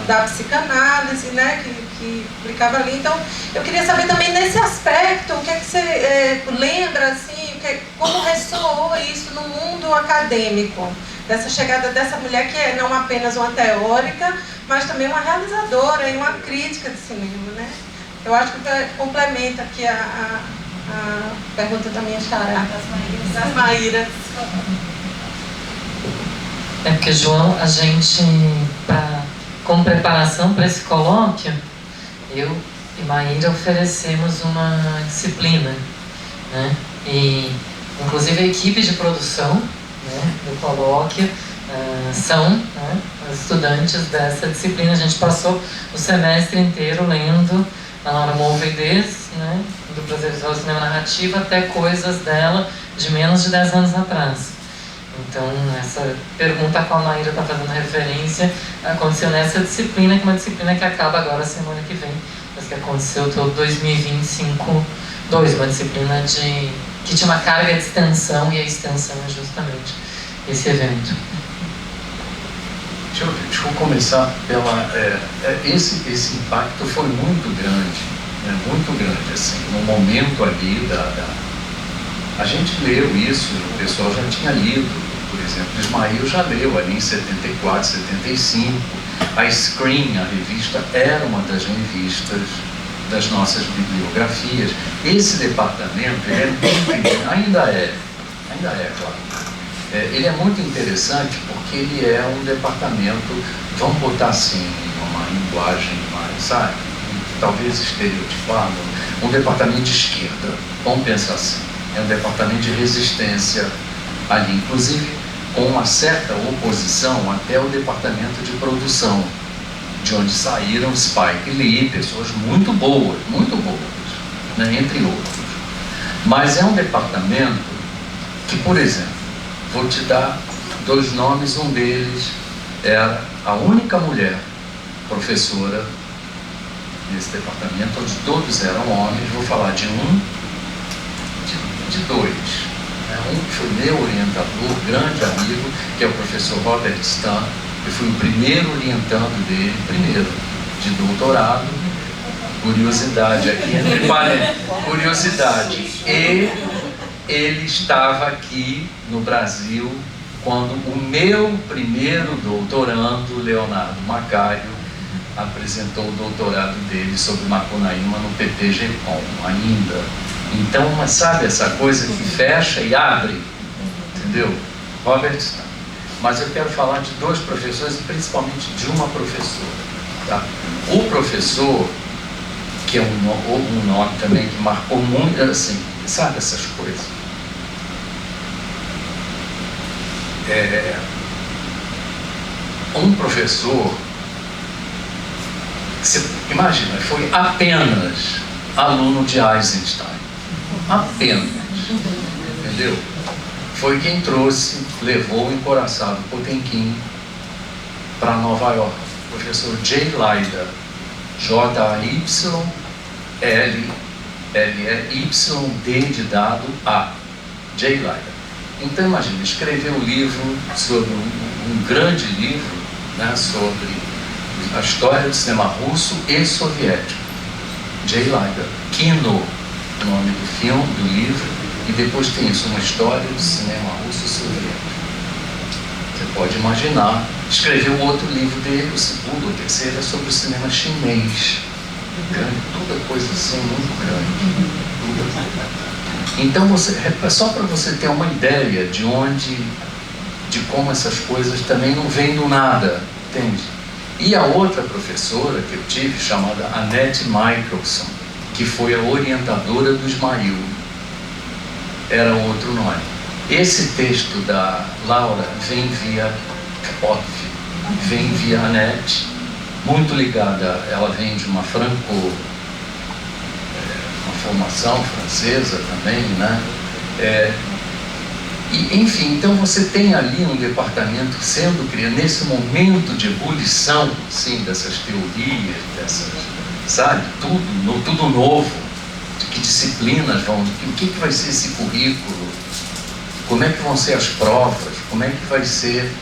da psicanálise, né? Que publicava ali. Então, eu queria saber também nesse aspecto, o que é que você lembra, assim, como ressoou isso no mundo acadêmico, dessa chegada dessa mulher que é não apenas uma teórica, mas também uma realizadora e uma crítica de cinema, né? Eu acho que complementa aqui a pergunta da minha xará, das Maíras. É porque, João, a gente, como preparação para esse colóquio, eu e Maíra oferecemos uma disciplina, né? E, inclusive, a equipe de produção, né, do colóquio são, né, os estudantes dessa disciplina. A gente passou o semestre inteiro lendo a Laura Mulvey-Dess, né, do Prazer Visual do Cinema Narrativo, até coisas dela de menos de 10 anos atrás. Então, essa pergunta a qual a Maíra está fazendo referência aconteceu nessa disciplina, que é uma disciplina que acaba agora semana que vem, mas que aconteceu todo 2025, uma disciplina que tinha uma carga de extensão, e a extensão é justamente esse evento. Deixa eu começar pela... esse impacto foi muito grande, assim, no momento ali a gente leu isso, o pessoal já tinha lido, por exemplo, Ismael já leu ali em 74, 75, a Screen, a revista, era uma das revistas das nossas bibliografias. Esse departamento, ele é muito, ainda é, claro. Ele é muito interessante porque ele é um departamento, vamos botar assim, uma linguagem mais, sabe, talvez estereotipado, um departamento de esquerda, vamos pensar assim, é um departamento de resistência ali, inclusive com uma certa oposição até o departamento de produção, de onde saíram Spike Lee, pessoas muito boas, né, entre outros. Mas é um departamento que, por exemplo, vou te dar 2 nomes, um deles era a única mulher professora nesse departamento, onde todos eram homens. Vou falar de 2. Um que foi meu orientador, grande amigo, que é o professor Robert Stan. Eu fui o primeiro orientando dele, de doutorado. Curiosidade aqui, entre parênteses, curiosidade. E ele estava aqui no Brasil quando o meu primeiro doutorando, Leonardo Macário, apresentou o doutorado dele sobre Macunaíma no PPG-Com ainda. Então, mas sabe essa coisa que fecha e abre, entendeu? Robert Stan. Mas eu quero falar de 2 professores e principalmente de uma professora, tá? O professor, que é um nome também que marcou muito, assim, sabe essas coisas? Um professor, você imagina, foi apenas aluno de Eisenstein. Apenas, entendeu? Foi quem levou o encoraçado Potemkin para Nova York. O professor Jay Leiter, J-A-Y-L-E-Y-D de A, Jay Leiter. Então, imagina, escreveu um livro sobre um grande livro, né, sobre a história do cinema russo e soviético. Jay Leiter, Kino, o nome do filme, do livro, e depois tem isso, uma história do cinema russo e soviético. Você pode imaginar. Escreveu outro livro dele, o segundo ou terceiro, é sobre o cinema chinês. Grande, toda coisa assim, muito grande. Então, só para você ter uma ideia de como essas coisas também não vêm do nada, entende? E a outra professora que eu tive, chamada Annette Michelson, que foi a orientadora do Ismail, era outro nome. Esse texto da Laura vem via Annette, muito ligada, ela vem de uma formação francesa também, né? E, enfim, então você tem ali um departamento sendo criado nesse momento de ebulição, sim, dessas teorias, sabe, tudo novo, de que disciplinas vão, o que vai ser esse currículo, como é que vão ser as provas, como é que vai ser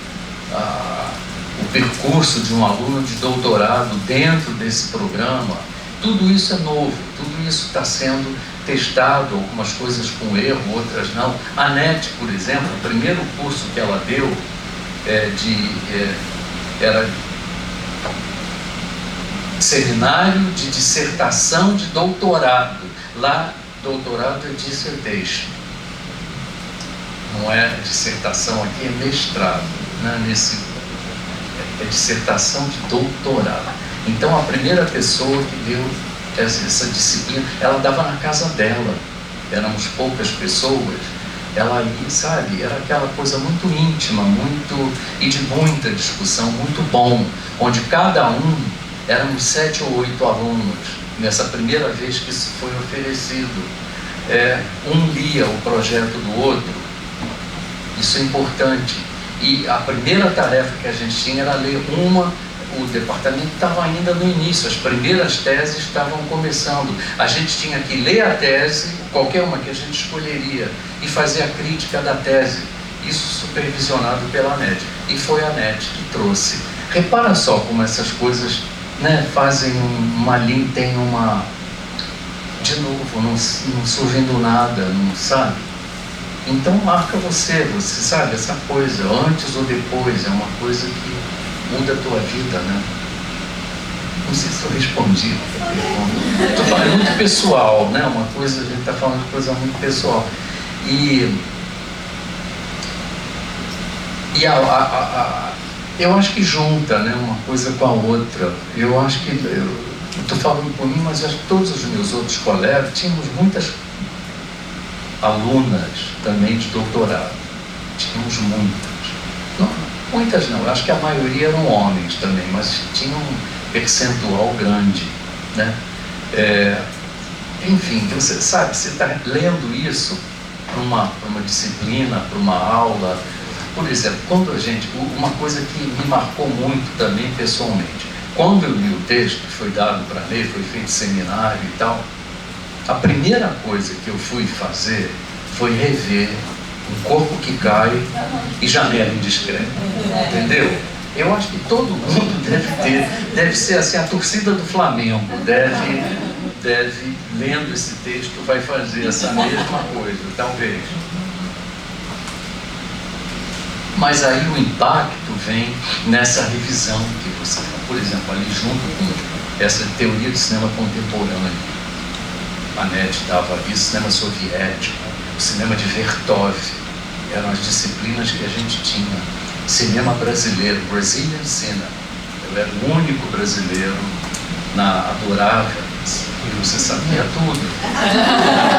o percurso de um aluno de doutorado dentro desse programa. Tudo isso é novo, tudo isso está sendo testado, algumas coisas com erro, outras não. A Annette, por exemplo, o primeiro curso que ela deu era seminário de dissertação de doutorado. Lá, doutorado é dissertation. Não é dissertação aqui, é mestrado, né? É dissertação de doutorado. Então, a primeira pessoa que deu essa disciplina, ela dava na casa dela, éramos poucas pessoas, ela ia, sabe, era aquela coisa muito íntima, e de muita discussão, muito bom, onde cada éramos 7 ou 8 alunos, nessa primeira vez que isso foi oferecido. Um lia o projeto do outro, isso é importante, e a primeira tarefa que a gente tinha era ler o departamento estava ainda no início, as primeiras teses estavam começando. A gente tinha que ler a tese, qualquer uma que a gente escolheria, e fazer a crítica da tese. Isso supervisionado pela Annette. E foi a Annette que trouxe. Repara só como essas coisas, né, fazem uma linha, tem uma... De novo, não surgem do nada, não sabe? Então marca você sabe, essa coisa, antes ou depois, é uma coisa que muda a tua vida, né? Não sei se eu respondi. Estou falando muito pessoal, né? Uma coisa, a gente está falando de coisa muito pessoal. Eu acho que junta, né, uma coisa com a outra. Eu acho que, eu estou falando por mim, mas acho que todos os meus outros colegas, tínhamos muitas alunas também de doutorado. Tínhamos muitas. Muitas não, eu acho que a maioria eram homens também, mas tinha um percentual grande, né? Enfim, você sabe, você está lendo isso para uma disciplina, para uma aula. Por exemplo, quando uma coisa que me marcou muito também pessoalmente, quando eu li o texto, foi dado para ler, foi feito seminário e tal, a primeira coisa que eu fui fazer foi rever Um Corpo que Cai e Janela Indiscreta, entendeu? Eu acho que todo mundo deve ser assim, a torcida do Flamengo deve, lendo esse texto, vai fazer essa mesma coisa, talvez. Mas aí o impacto vem nessa revisão que você, por exemplo, ali junto com essa teoria de cinema contemporâneo. A Annette dava isso, cinema soviético, o cinema de Vertov, eram as disciplinas que a gente tinha. Cinema brasileiro, Brazilian Cinema. Eu era o único brasileiro adorava, e você sabia tudo.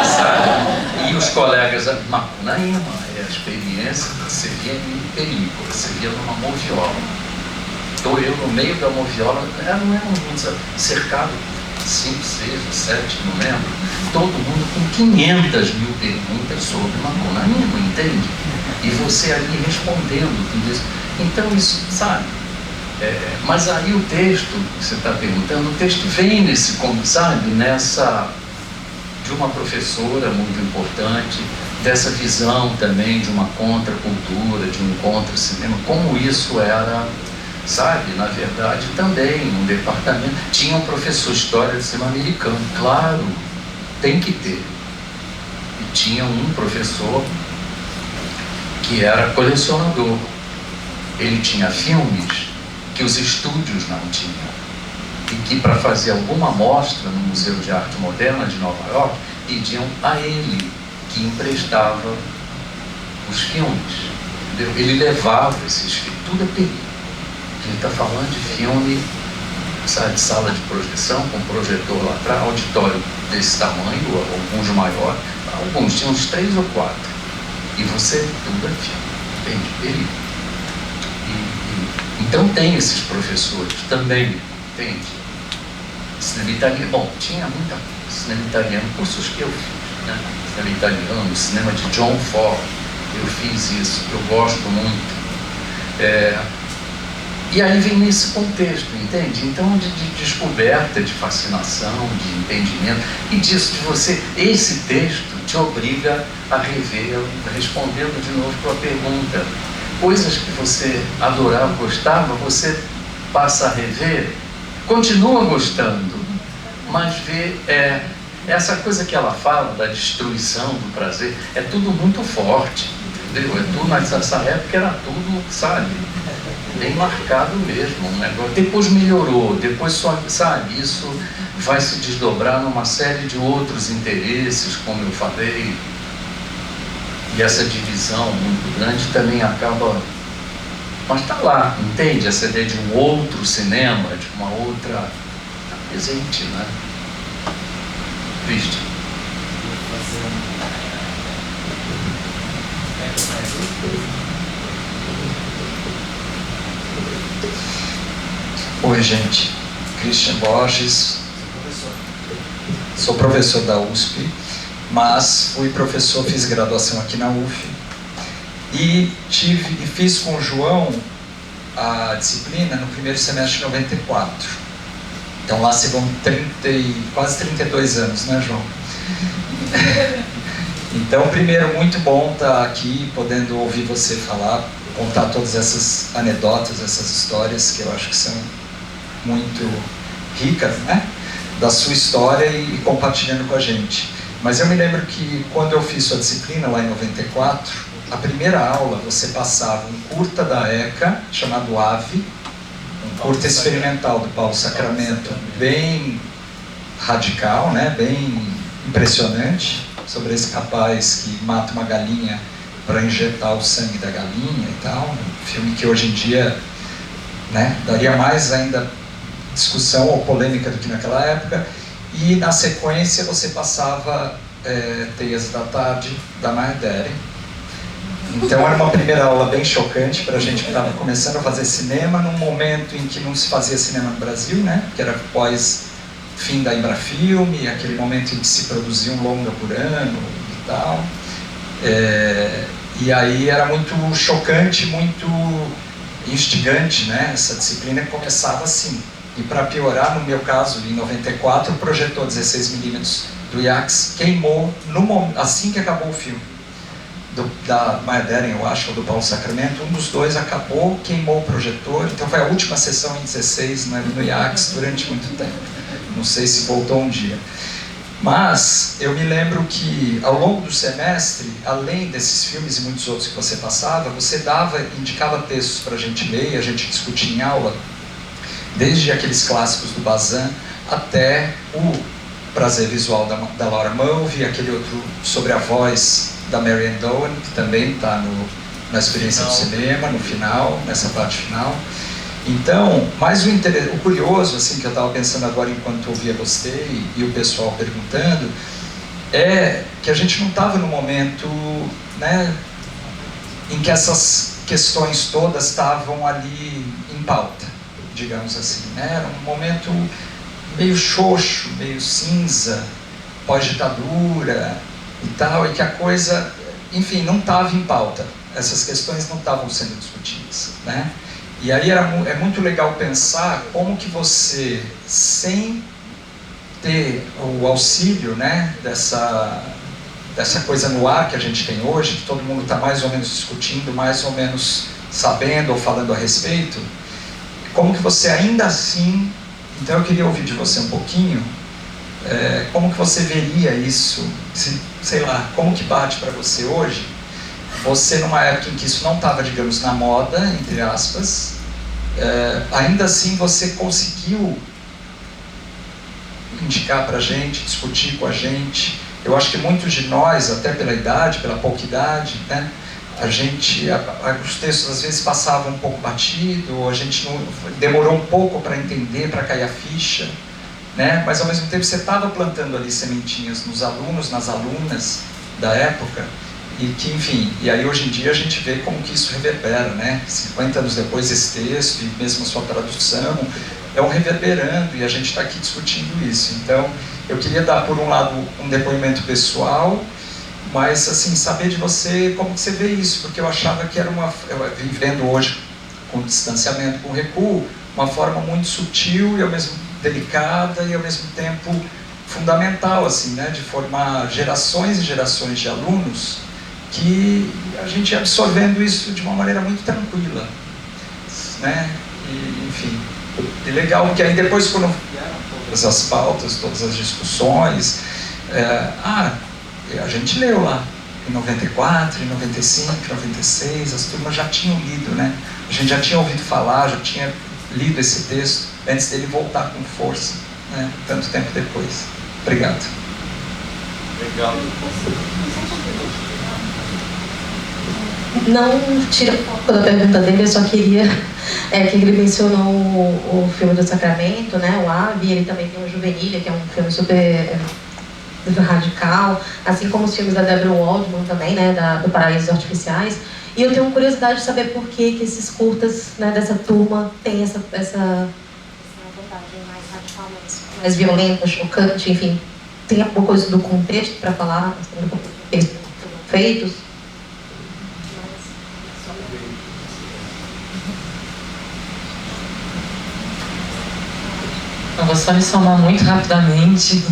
Sabe? E os colegas, Macunaíma, a experiência, você via em película, você via numa moviola. Estou eu no meio da moviola, não era muito, cercado 5, 6 ou 7, não lembro, todo mundo com 500 mil perguntas sobre Macunaíma, entende? E você ali respondendo tudo isso. Então isso, sabe? Mas aí o texto, que você está perguntando, o texto vem de uma professora muito importante, dessa visão também de uma contracultura, de um contra-cinema, como isso era, sabe, na verdade também, um departamento, tinha um professor de história de cinema americano, claro, tem que ter, e tinha um professor que era colecionador, ele tinha filmes que os estúdios não tinham, e que para fazer alguma mostra no Museu de Arte Moderna de Nova York, pediam a ele, que emprestava os filmes. Entendeu? Ele levava esses filmes, tudo é perigo. Ele está falando de filme, sabe, de sala de projeção, com projetor lá atrás, auditório desse tamanho, alguns maiores, alguns tinham uns 3 ou 4. E você, tudo é filme, entende? Perigo. Então tem esses professores também, entende? Cinema italiano, bom, tinha muita cinema italiano, cursos que eu fiz, né? Cinema italiano, cinema de John Ford, eu fiz isso, eu gosto muito. E aí vem nesse contexto, entende? Então de descoberta, de fascinação, de entendimento, e disso de você, esse texto te obriga a rever, respondendo de novo a tua pergunta. Coisas que você adorava, gostava, você passa a rever, continua gostando, mas vê essa coisa que ela fala da destruição do prazer, é tudo muito forte, entendeu? É tudo, nessa época era tudo, sabe, bem marcado mesmo, um negócio. Depois melhorou, depois só, sabe, isso vai se desdobrar numa série de outros interesses, como eu falei. E essa divisão muito grande também acaba... Mas está lá, entende? Essa ideia de um outro cinema, de uma outra... Está presente, né? Triste. Oi, gente. Christian Borges. Sou professor da USP. Mas fui professor, fiz graduação aqui na UF e fiz com o João a disciplina no primeiro semestre de 94. Então lá se vão quase 32 anos, né, João? Então, primeiro, muito bom estar aqui, podendo ouvir você falar, contar todas essas anedotas, essas histórias que eu acho que são muito ricas, né? Da sua história e compartilhando com a gente. Mas eu me lembro que quando eu fiz sua disciplina lá em 94, a primeira aula você passava um curta da ECA, chamado AVE, um curta experimental do Paulo Sacramento, bem radical, né? Bem impressionante, sobre esse rapaz que mata uma galinha para injetar o sangue da galinha e tal. Um filme que hoje em dia, né, daria mais ainda discussão ou polêmica do que naquela época. E na sequência você passava Teias da Tarde, da Maerdere. Então era uma primeira aula bem chocante para a gente que estava começando a fazer cinema, num momento em que não se fazia cinema no Brasil, né? Que era pós fim da Embrafilme, aquele momento em que se produzia um longa por ano e tal. E aí era muito chocante, muito instigante, né? Essa disciplina começava assim. E para piorar, no meu caso, em 94, o projetor 16mm do IAX queimou assim que acabou o filme. Da Maerdere, eu acho, ou do Paulo Sacramento, um dos dois acabou, queimou o projetor. Então foi a última sessão em 16 no IAX durante muito tempo. Não sei se voltou um dia. Mas eu me lembro que ao longo do semestre, além desses filmes e muitos outros que você passava, você indicava textos para a gente ler e a gente discutia em aula, desde aqueles clássicos do Bazin até o Prazer Visual da Laura Mulvey, aquele outro sobre a voz da Marianne Doane, que também está na experiência do cinema, no final, nessa parte final. Então, mas o curioso, assim, que eu estava pensando agora enquanto ouvia você e o pessoal perguntando, é que a gente não estava no momento, né, em que essas questões todas estavam ali em pauta, digamos assim, né? Era um momento meio xoxo, meio cinza, pós-ditadura e tal, e que a coisa, enfim, não estava em pauta. Essas questões não estavam sendo discutidas, né? E aí é muito legal pensar como que você, sem ter o auxílio, né, dessa coisa no ar que a gente tem hoje, que todo mundo está mais ou menos discutindo, mais ou menos sabendo ou falando a respeito, como que você ainda assim... Então eu queria ouvir de você um pouquinho, como que você veria isso, sei lá, como que bate para você hoje, você numa época em que isso não estava, digamos, na moda, entre aspas, ainda assim você conseguiu indicar para a gente, discutir com a gente, eu acho que muitos de nós, até pela idade, pela pouca idade, né, os textos às vezes passavam um pouco batido, ou a gente demorou um pouco para entender, para cair a ficha, né, mas ao mesmo tempo você estava plantando ali sementinhas nos alunos, nas alunas da época, e que, enfim, e aí hoje em dia a gente vê como que isso reverbera, né, 50 anos depois esse texto, e mesmo a sua tradução, é um reverberando, e a gente está aqui discutindo isso. Então, eu queria dar, por um lado, um depoimento pessoal, mas, assim, saber de você como que você vê isso, porque eu achava que era vivendo hoje com distanciamento, com recuo, uma forma muito sutil e ao mesmo delicada e ao mesmo tempo fundamental, assim, né, de formar gerações e gerações de alunos que a gente ia absorvendo isso de uma maneira muito tranquila, né, e, enfim, e legal, porque aí depois quando vieram todas as pautas, todas as discussões, a gente leu lá, em 94, em 95, em 96, as turmas já tinham lido, né, a gente já tinha ouvido falar, já tinha lido esse texto, antes dele voltar com força, né, tanto tempo depois. Obrigado. Legal. Não tira o foco da pergunta dele, eu só queria que ele mencionou o filme do Sacramento, né, o Ave, ele também tem o Juvenilha, que é um filme super radical, assim como os filmes da Deborah Waldman também, né, do Paraísos Artificiais. E eu tenho curiosidade de saber por que esses curtas, né, dessa turma têm essa abordagem mais radical, mais violenta, chocante, enfim. Tem alguma coisa do contexto para falar, assim, do que eles foram feitos? Eu vou só me somar muito rapidamente,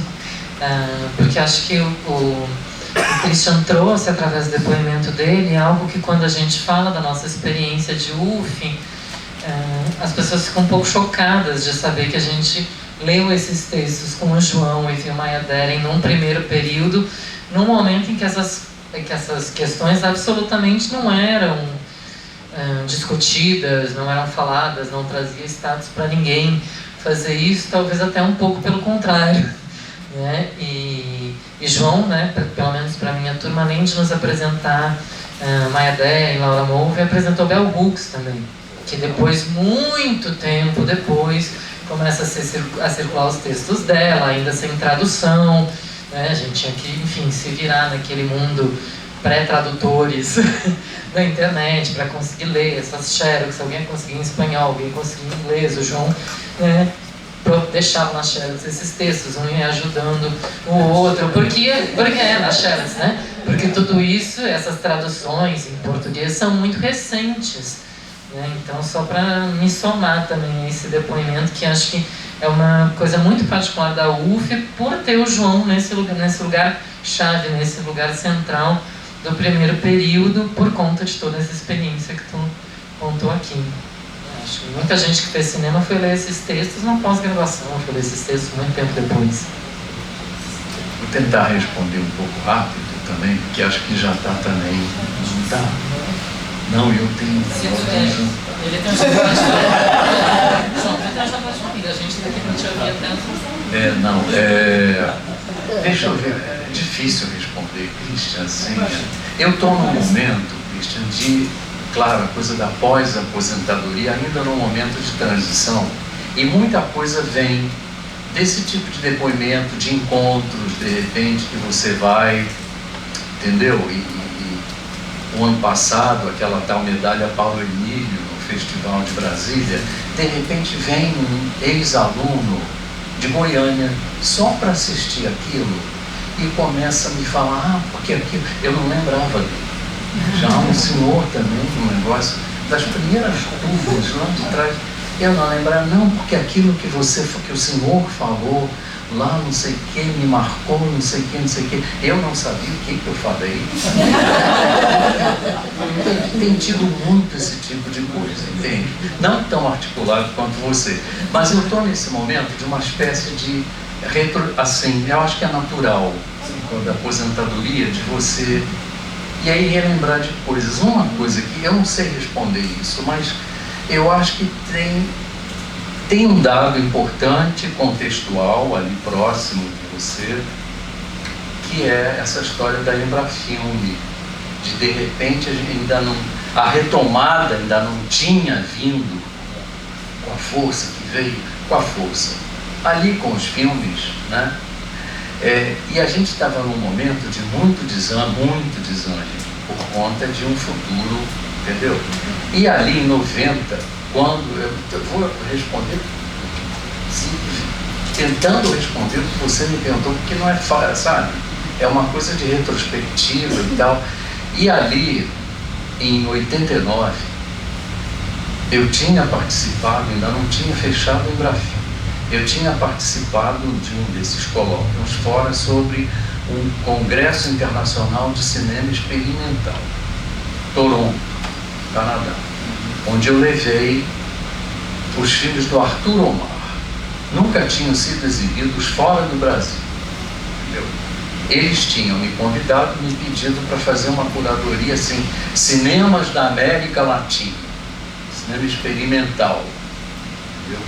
porque acho que o Christian trouxe, através do depoimento dele, algo que quando a gente fala da nossa experiência de UF, as pessoas ficam um pouco chocadas de saber que a gente leu esses textos com o João e Vilmaia Deren num primeiro período, num momento em que essas questões absolutamente não eram discutidas, não eram faladas, não trazia status para ninguém fazer isso, talvez até um pouco pelo contrário, né? E João, né, pelo menos para a minha turma, além de nos apresentar Maia Deren e Laura Mulvey, apresentou Bell Hooks também, que depois, muito tempo depois, começa a circular os textos dela, ainda sem tradução, né? A gente tinha que, enfim, se virar naquele mundo pré-tradutores da internet para conseguir ler essas xerox, alguém conseguia em espanhol, alguém conseguia em inglês, o João, né, deixava nas xerox esses textos, um ia ajudando o outro, porque nas xerox, né? Porque tudo isso, essas traduções em português são muito recentes, né? Então, só para me somar também a esse depoimento, que acho que é uma coisa muito particular da UF, por ter o João nesse lugar chave, nesse lugar central do primeiro período, por conta de toda essa experiência que tu contou aqui. Acho que muita gente que fez cinema foi ler esses textos na pós-graduação, foi ler esses textos muito tempo depois. Vou tentar responder um pouco rápido também, porque acho que já está também. Tá. Não, eu tenho. Ele tem um chamado de João, ele tem um chamado de família, a gente daqui não te ouvia tanto. Deixa eu ver, é difícil responder, Christian, assim. Eu estou num momento, Christian, de, claro, a coisa da pós-aposentadoria, ainda num momento de transição, e muita coisa vem desse tipo de depoimento, de encontros, de repente, que você vai, entendeu? E o ano passado, aquela tal medalha Paulo Emílio, no Festival de Brasília, de repente vem um ex-aluno de Goiânia só para assistir aquilo e começa a me falar, porque aquilo, eu não lembrava dele. Já um senhor também, um negócio das primeiras turmas lá de trás, eu não lembrava, não, porque aquilo que o senhor falou lá, não sei o que, me marcou, não sei o que, eu não sabia o que eu falei. Tem tido muito esse tipo de coisa, entende? Não tão articulado quanto você, mas eu estou nesse momento de uma espécie de assim, eu acho que é natural, quando a aposentadoria, de você, e aí relembrar de coisas. Uma coisa que eu não sei responder isso, mas eu acho que tem um dado importante, contextual, ali próximo de você, que é essa história da Embrafilme, de repente a gente ainda não, a retomada ainda não tinha vindo com a força que veio, com a força ali com os filmes, né? E a gente estava num momento de muito desânimo por conta de um futuro, entendeu? E ali em 90, quando eu vou responder, tentando responder o que você me perguntou, porque não é fácil, sabe? É uma coisa de retrospectiva e tal. E ali, em 89, eu tinha participado, ainda não tinha fechado o Embrafilme, eu tinha participado de um desses colóquios fora sobre um Congresso Internacional de Cinema Experimental, Toronto, Canadá, onde eu levei os filmes do Arthur Omar. Nunca tinham sido exibidos fora do Brasil, entendeu? Eles tinham me convidado, me pedido para fazer uma curadoria assim, cinemas da América Latina, cinema experimental, entendeu?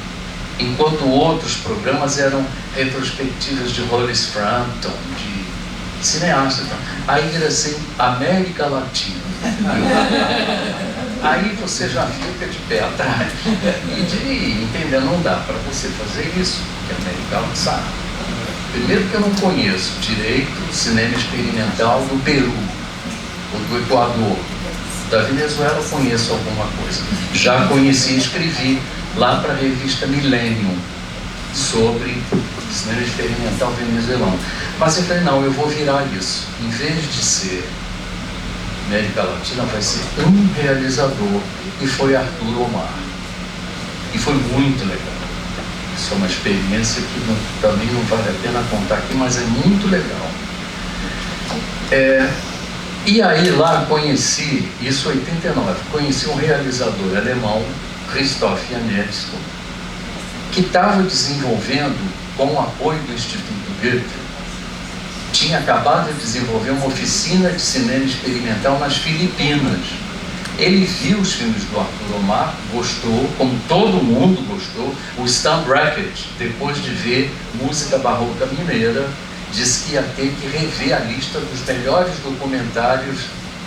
Enquanto outros programas eram retrospectivas de Hollis Frampton, de cineastas. Aí vira assim, América Latina, entendeu? Aí você já fica de pé atrás e entendeu? Não dá para você fazer isso, porque a América Latina. Primeiro que eu não conheço direito o cinema experimental do Peru, ou do Equador. Da Venezuela eu conheço alguma coisa. Já conheci e escrevi lá para a revista Millennium sobre cinema experimental venezuelano. Mas eu falei, não, eu vou virar isso. Em vez de ser América Latina, vai ser um realizador. E foi Arthur Omar. E foi muito legal. Isso é uma experiência que também não vale a pena contar aqui, mas é muito legal. E aí lá conheci, isso em 89, conheci um realizador alemão, Christoph Janetzko, que estava desenvolvendo, com o apoio do Instituto Goethe, tinha acabado de desenvolver uma oficina de cinema experimental nas Filipinas. Ele viu os filmes do Arthur Omar, gostou, como todo mundo gostou. O Stan Brackett, depois de ver música barroca mineira, disse que ia ter que rever a lista dos melhores documentários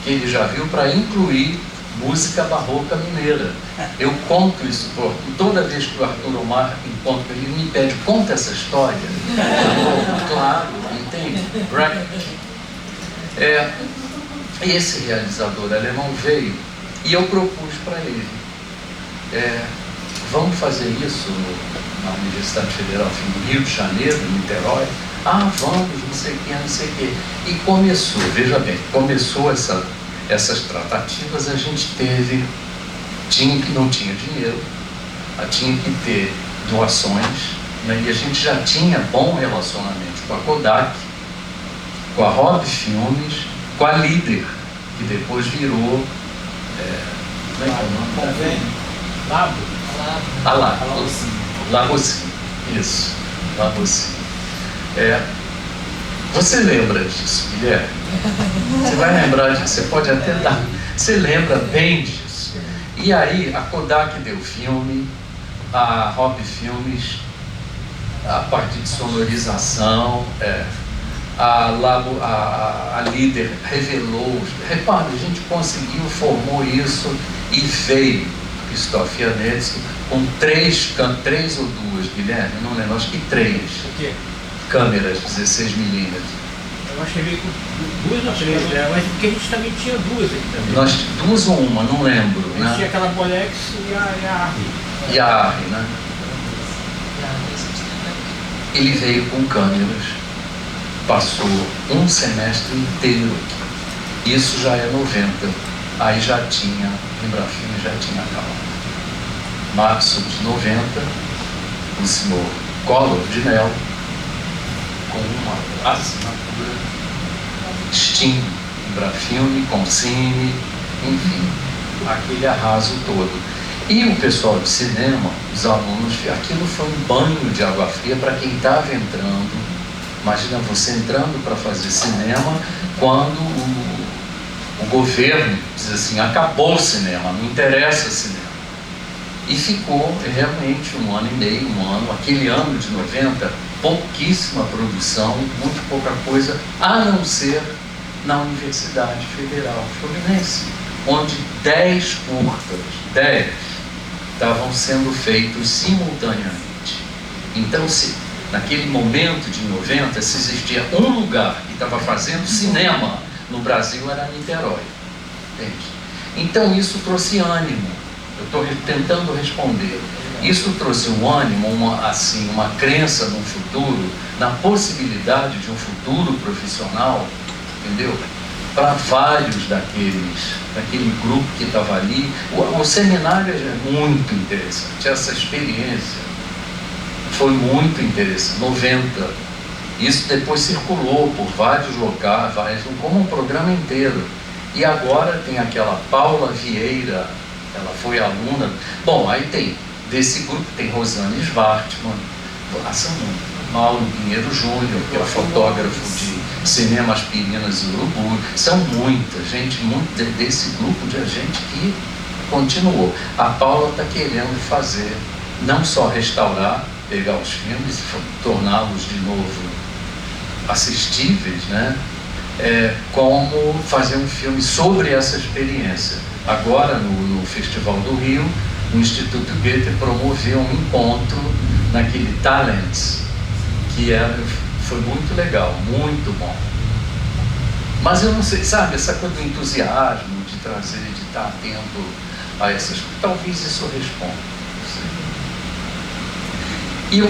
que ele já viu para incluir música barroca mineira. Eu conto isso, porque toda vez que o Arthur Omar encontra, ele me pede, conta essa história. Claro, entende? Brackett. Esse realizador alemão veio e eu propus para ele, vamos fazer isso na Universidade Federal do Rio de Janeiro, em Niterói? Ah, vamos, não sei o que, não sei o que. E começou, veja bem, começou essas tratativas, a gente não tinha dinheiro, tinha que ter doações, né? E a gente já tinha bom relacionamento com a Kodak, com a Rob Filmes, com a Líder, que depois virou Lagossi. Isso, Lagossi. Você lembra disso, Guilherme? Você vai lembrar disso, você pode até dar. Você lembra bem disso. E aí a Kodak deu filme, a Rob Filmes, a parte de sonorização, a Líder revelou. Repare, a gente conseguiu, formou isso e veio Christoph Janetzko com três ou duas, Guilherme, não lembro, acho que 3. O quê? Câmeras 16mm. Eu acho que veio com 2 ou 3, mas porque a gente também tinha 2 aqui também. Nós 2 ou 1, não lembro. A gente tinha aquela Bolex e a Arri. E a Arri, né? Ele veio com câmeras, passou um semestre inteiro aqui. Isso já é 90. Aí já tinha, Embrafilme já tinha acabado. Março de 90, o senhor Collor de Mello, com uma assinatura, extingue Embrafilme, Concine, enfim, aquele arraso todo. E o pessoal de cinema, os alunos, aquilo foi um banho de água fria para quem estava entrando. Imagina você entrando para fazer cinema quando o governo diz assim, acabou o cinema, não interessa o cinema. E ficou realmente um ano e meio, aquele ano de 90, pouquíssima produção, muito pouca coisa, a não ser na Universidade Federal Fluminense, onde 10 curtas, estavam sendo feitos simultaneamente. Então, se naquele momento de 90, se existia um lugar que estava fazendo cinema no Brasil, era Niterói. Entende? Então isso trouxe ânimo. Eu estou tentando responder. Isso trouxe um ânimo, uma crença no futuro, na possibilidade de um futuro profissional, entendeu? Para vários daquele grupo que estava ali. O seminário é muito interessante, essa experiência foi muito interessante, 90. Isso depois circulou por vários locais, como um programa inteiro. E agora tem aquela Paula Vieira, ela foi aluna. Bom, aí tem, desse grupo tem Rosane Svartman, Mauro Pinheiro Júnior, que é o fotógrafo de cinema Aspirinas e Urubu. São muita gente, desse grupo de gente que continuou. A Paula está querendo fazer, não só restaurar, pegar os filmes e torná-los de novo assistíveis, né? Como fazer um filme sobre essa experiência. Agora, no Festival do Rio, o Instituto Goethe promoveu um encontro naquele Talents, que foi muito legal, muito bom. Mas eu não sei, sabe, essa coisa do entusiasmo, de trazer, de estar atento a essas coisas, talvez isso responda. E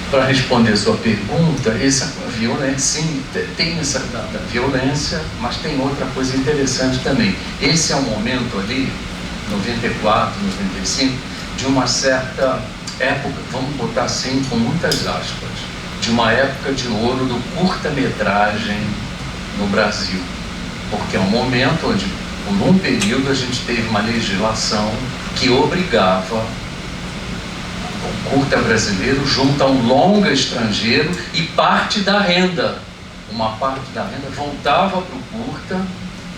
para responder a sua pergunta, essa violência, sim, tem essa da violência, mas tem outra coisa interessante também. Esse é um momento ali, 94, 95, de uma certa época, vamos botar assim, com muitas aspas, de uma época de ouro do curta-metragem no Brasil. Porque é um momento onde, por um período, a gente teve uma legislação que obrigava o curta brasileiro junto a um longa estrangeiro e parte da renda, uma parte da renda voltava para o curta,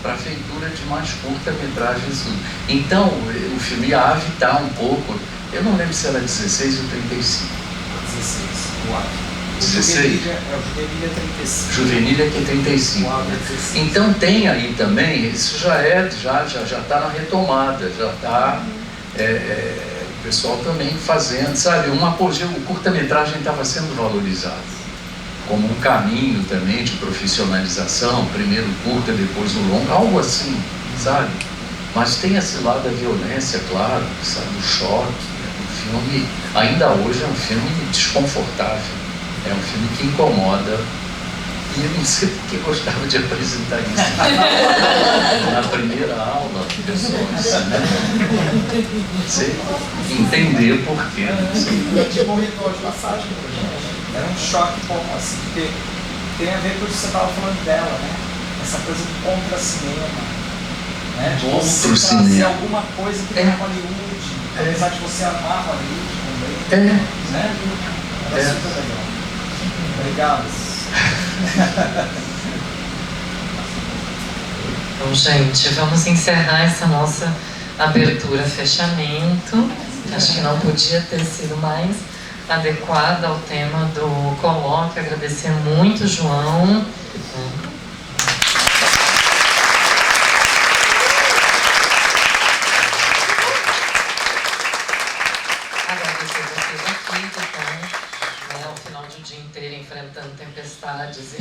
para a feitura de mais curta-metragens. Então, o filme ia avitar um pouco, eu não lembro se era 16 ou 35. 16, 16? O Juvenil é 35. Juvenil é que é 35. Então tem aí também, isso já está na retomada, já está... o pessoal também fazendo, sabe, um apogeu, o curta-metragem estava sendo valorizado como um caminho também de profissionalização, primeiro o curta, depois o longo, algo assim, sabe? Mas tem esse lado da violência, claro, sabe, do choque, o filme, ainda hoje é um filme desconfortável, é um filme que incomoda, e eu não sei porque eu gostava de apresentar isso na primeira aula, pessoas, né? Sei, entender por quê. É tipo um ritual de passagem pra gente. Era um choque bom, assim, porque tem a ver com o que você estava falando dela, né? Essa coisa do contra-cinema, né? De você trazer alguma coisa que tem em Hollywood, apesar de você amar Hollywood também, né? Era super legal. Obrigado. Bom, gente, vamos encerrar essa nossa abertura, fechamento. Acho que não podia ter sido mais adequada ao tema do colóquio. Agradecer muito, João. Agradecer vocês aqui que estão ao final do dia inteiro enfrentando tempestades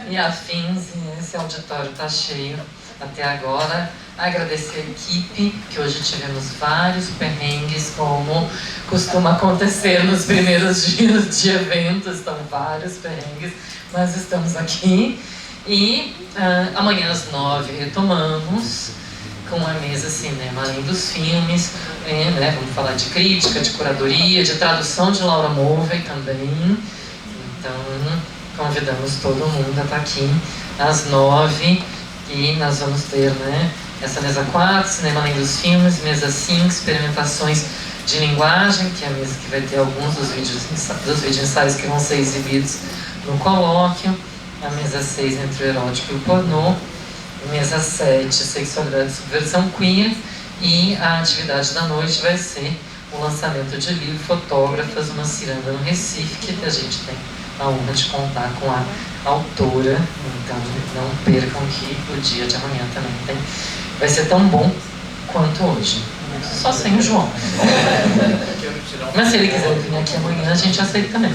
e afins, e esse auditório está cheio até agora. Agradecer a equipe, que hoje tivemos vários perrengues, como costuma acontecer nos primeiros dias de eventos, estão vários perrengues, mas estamos aqui. E amanhã às 9 retomamos com a mesa Cinema Além dos Filmes, né? Vamos falar de crítica, de curadoria, de tradução de Laura Mulvey também. Então, convidamos todo mundo a estar aqui às 9 e nós vamos ter, né, essa mesa 4, Cinema Além dos Filmes, mesa 5, Experimentações de Linguagem, que é a mesa que vai ter alguns dos vídeos ensaios que vão ser exibidos no colóquio, a mesa 6, Entre o Erótico e o Pornô, mesa 7, Sexualidade e Subversão Queer, e a atividade da noite vai ser o lançamento de livro Fotógrafas, uma ciranda no Recife, que a gente tem a honra de contar com a autora. Então não percam que o dia de amanhã também vai ser tão bom quanto hoje. Só sem o João. Mas se ele quiser vir aqui amanhã, a gente aceita também.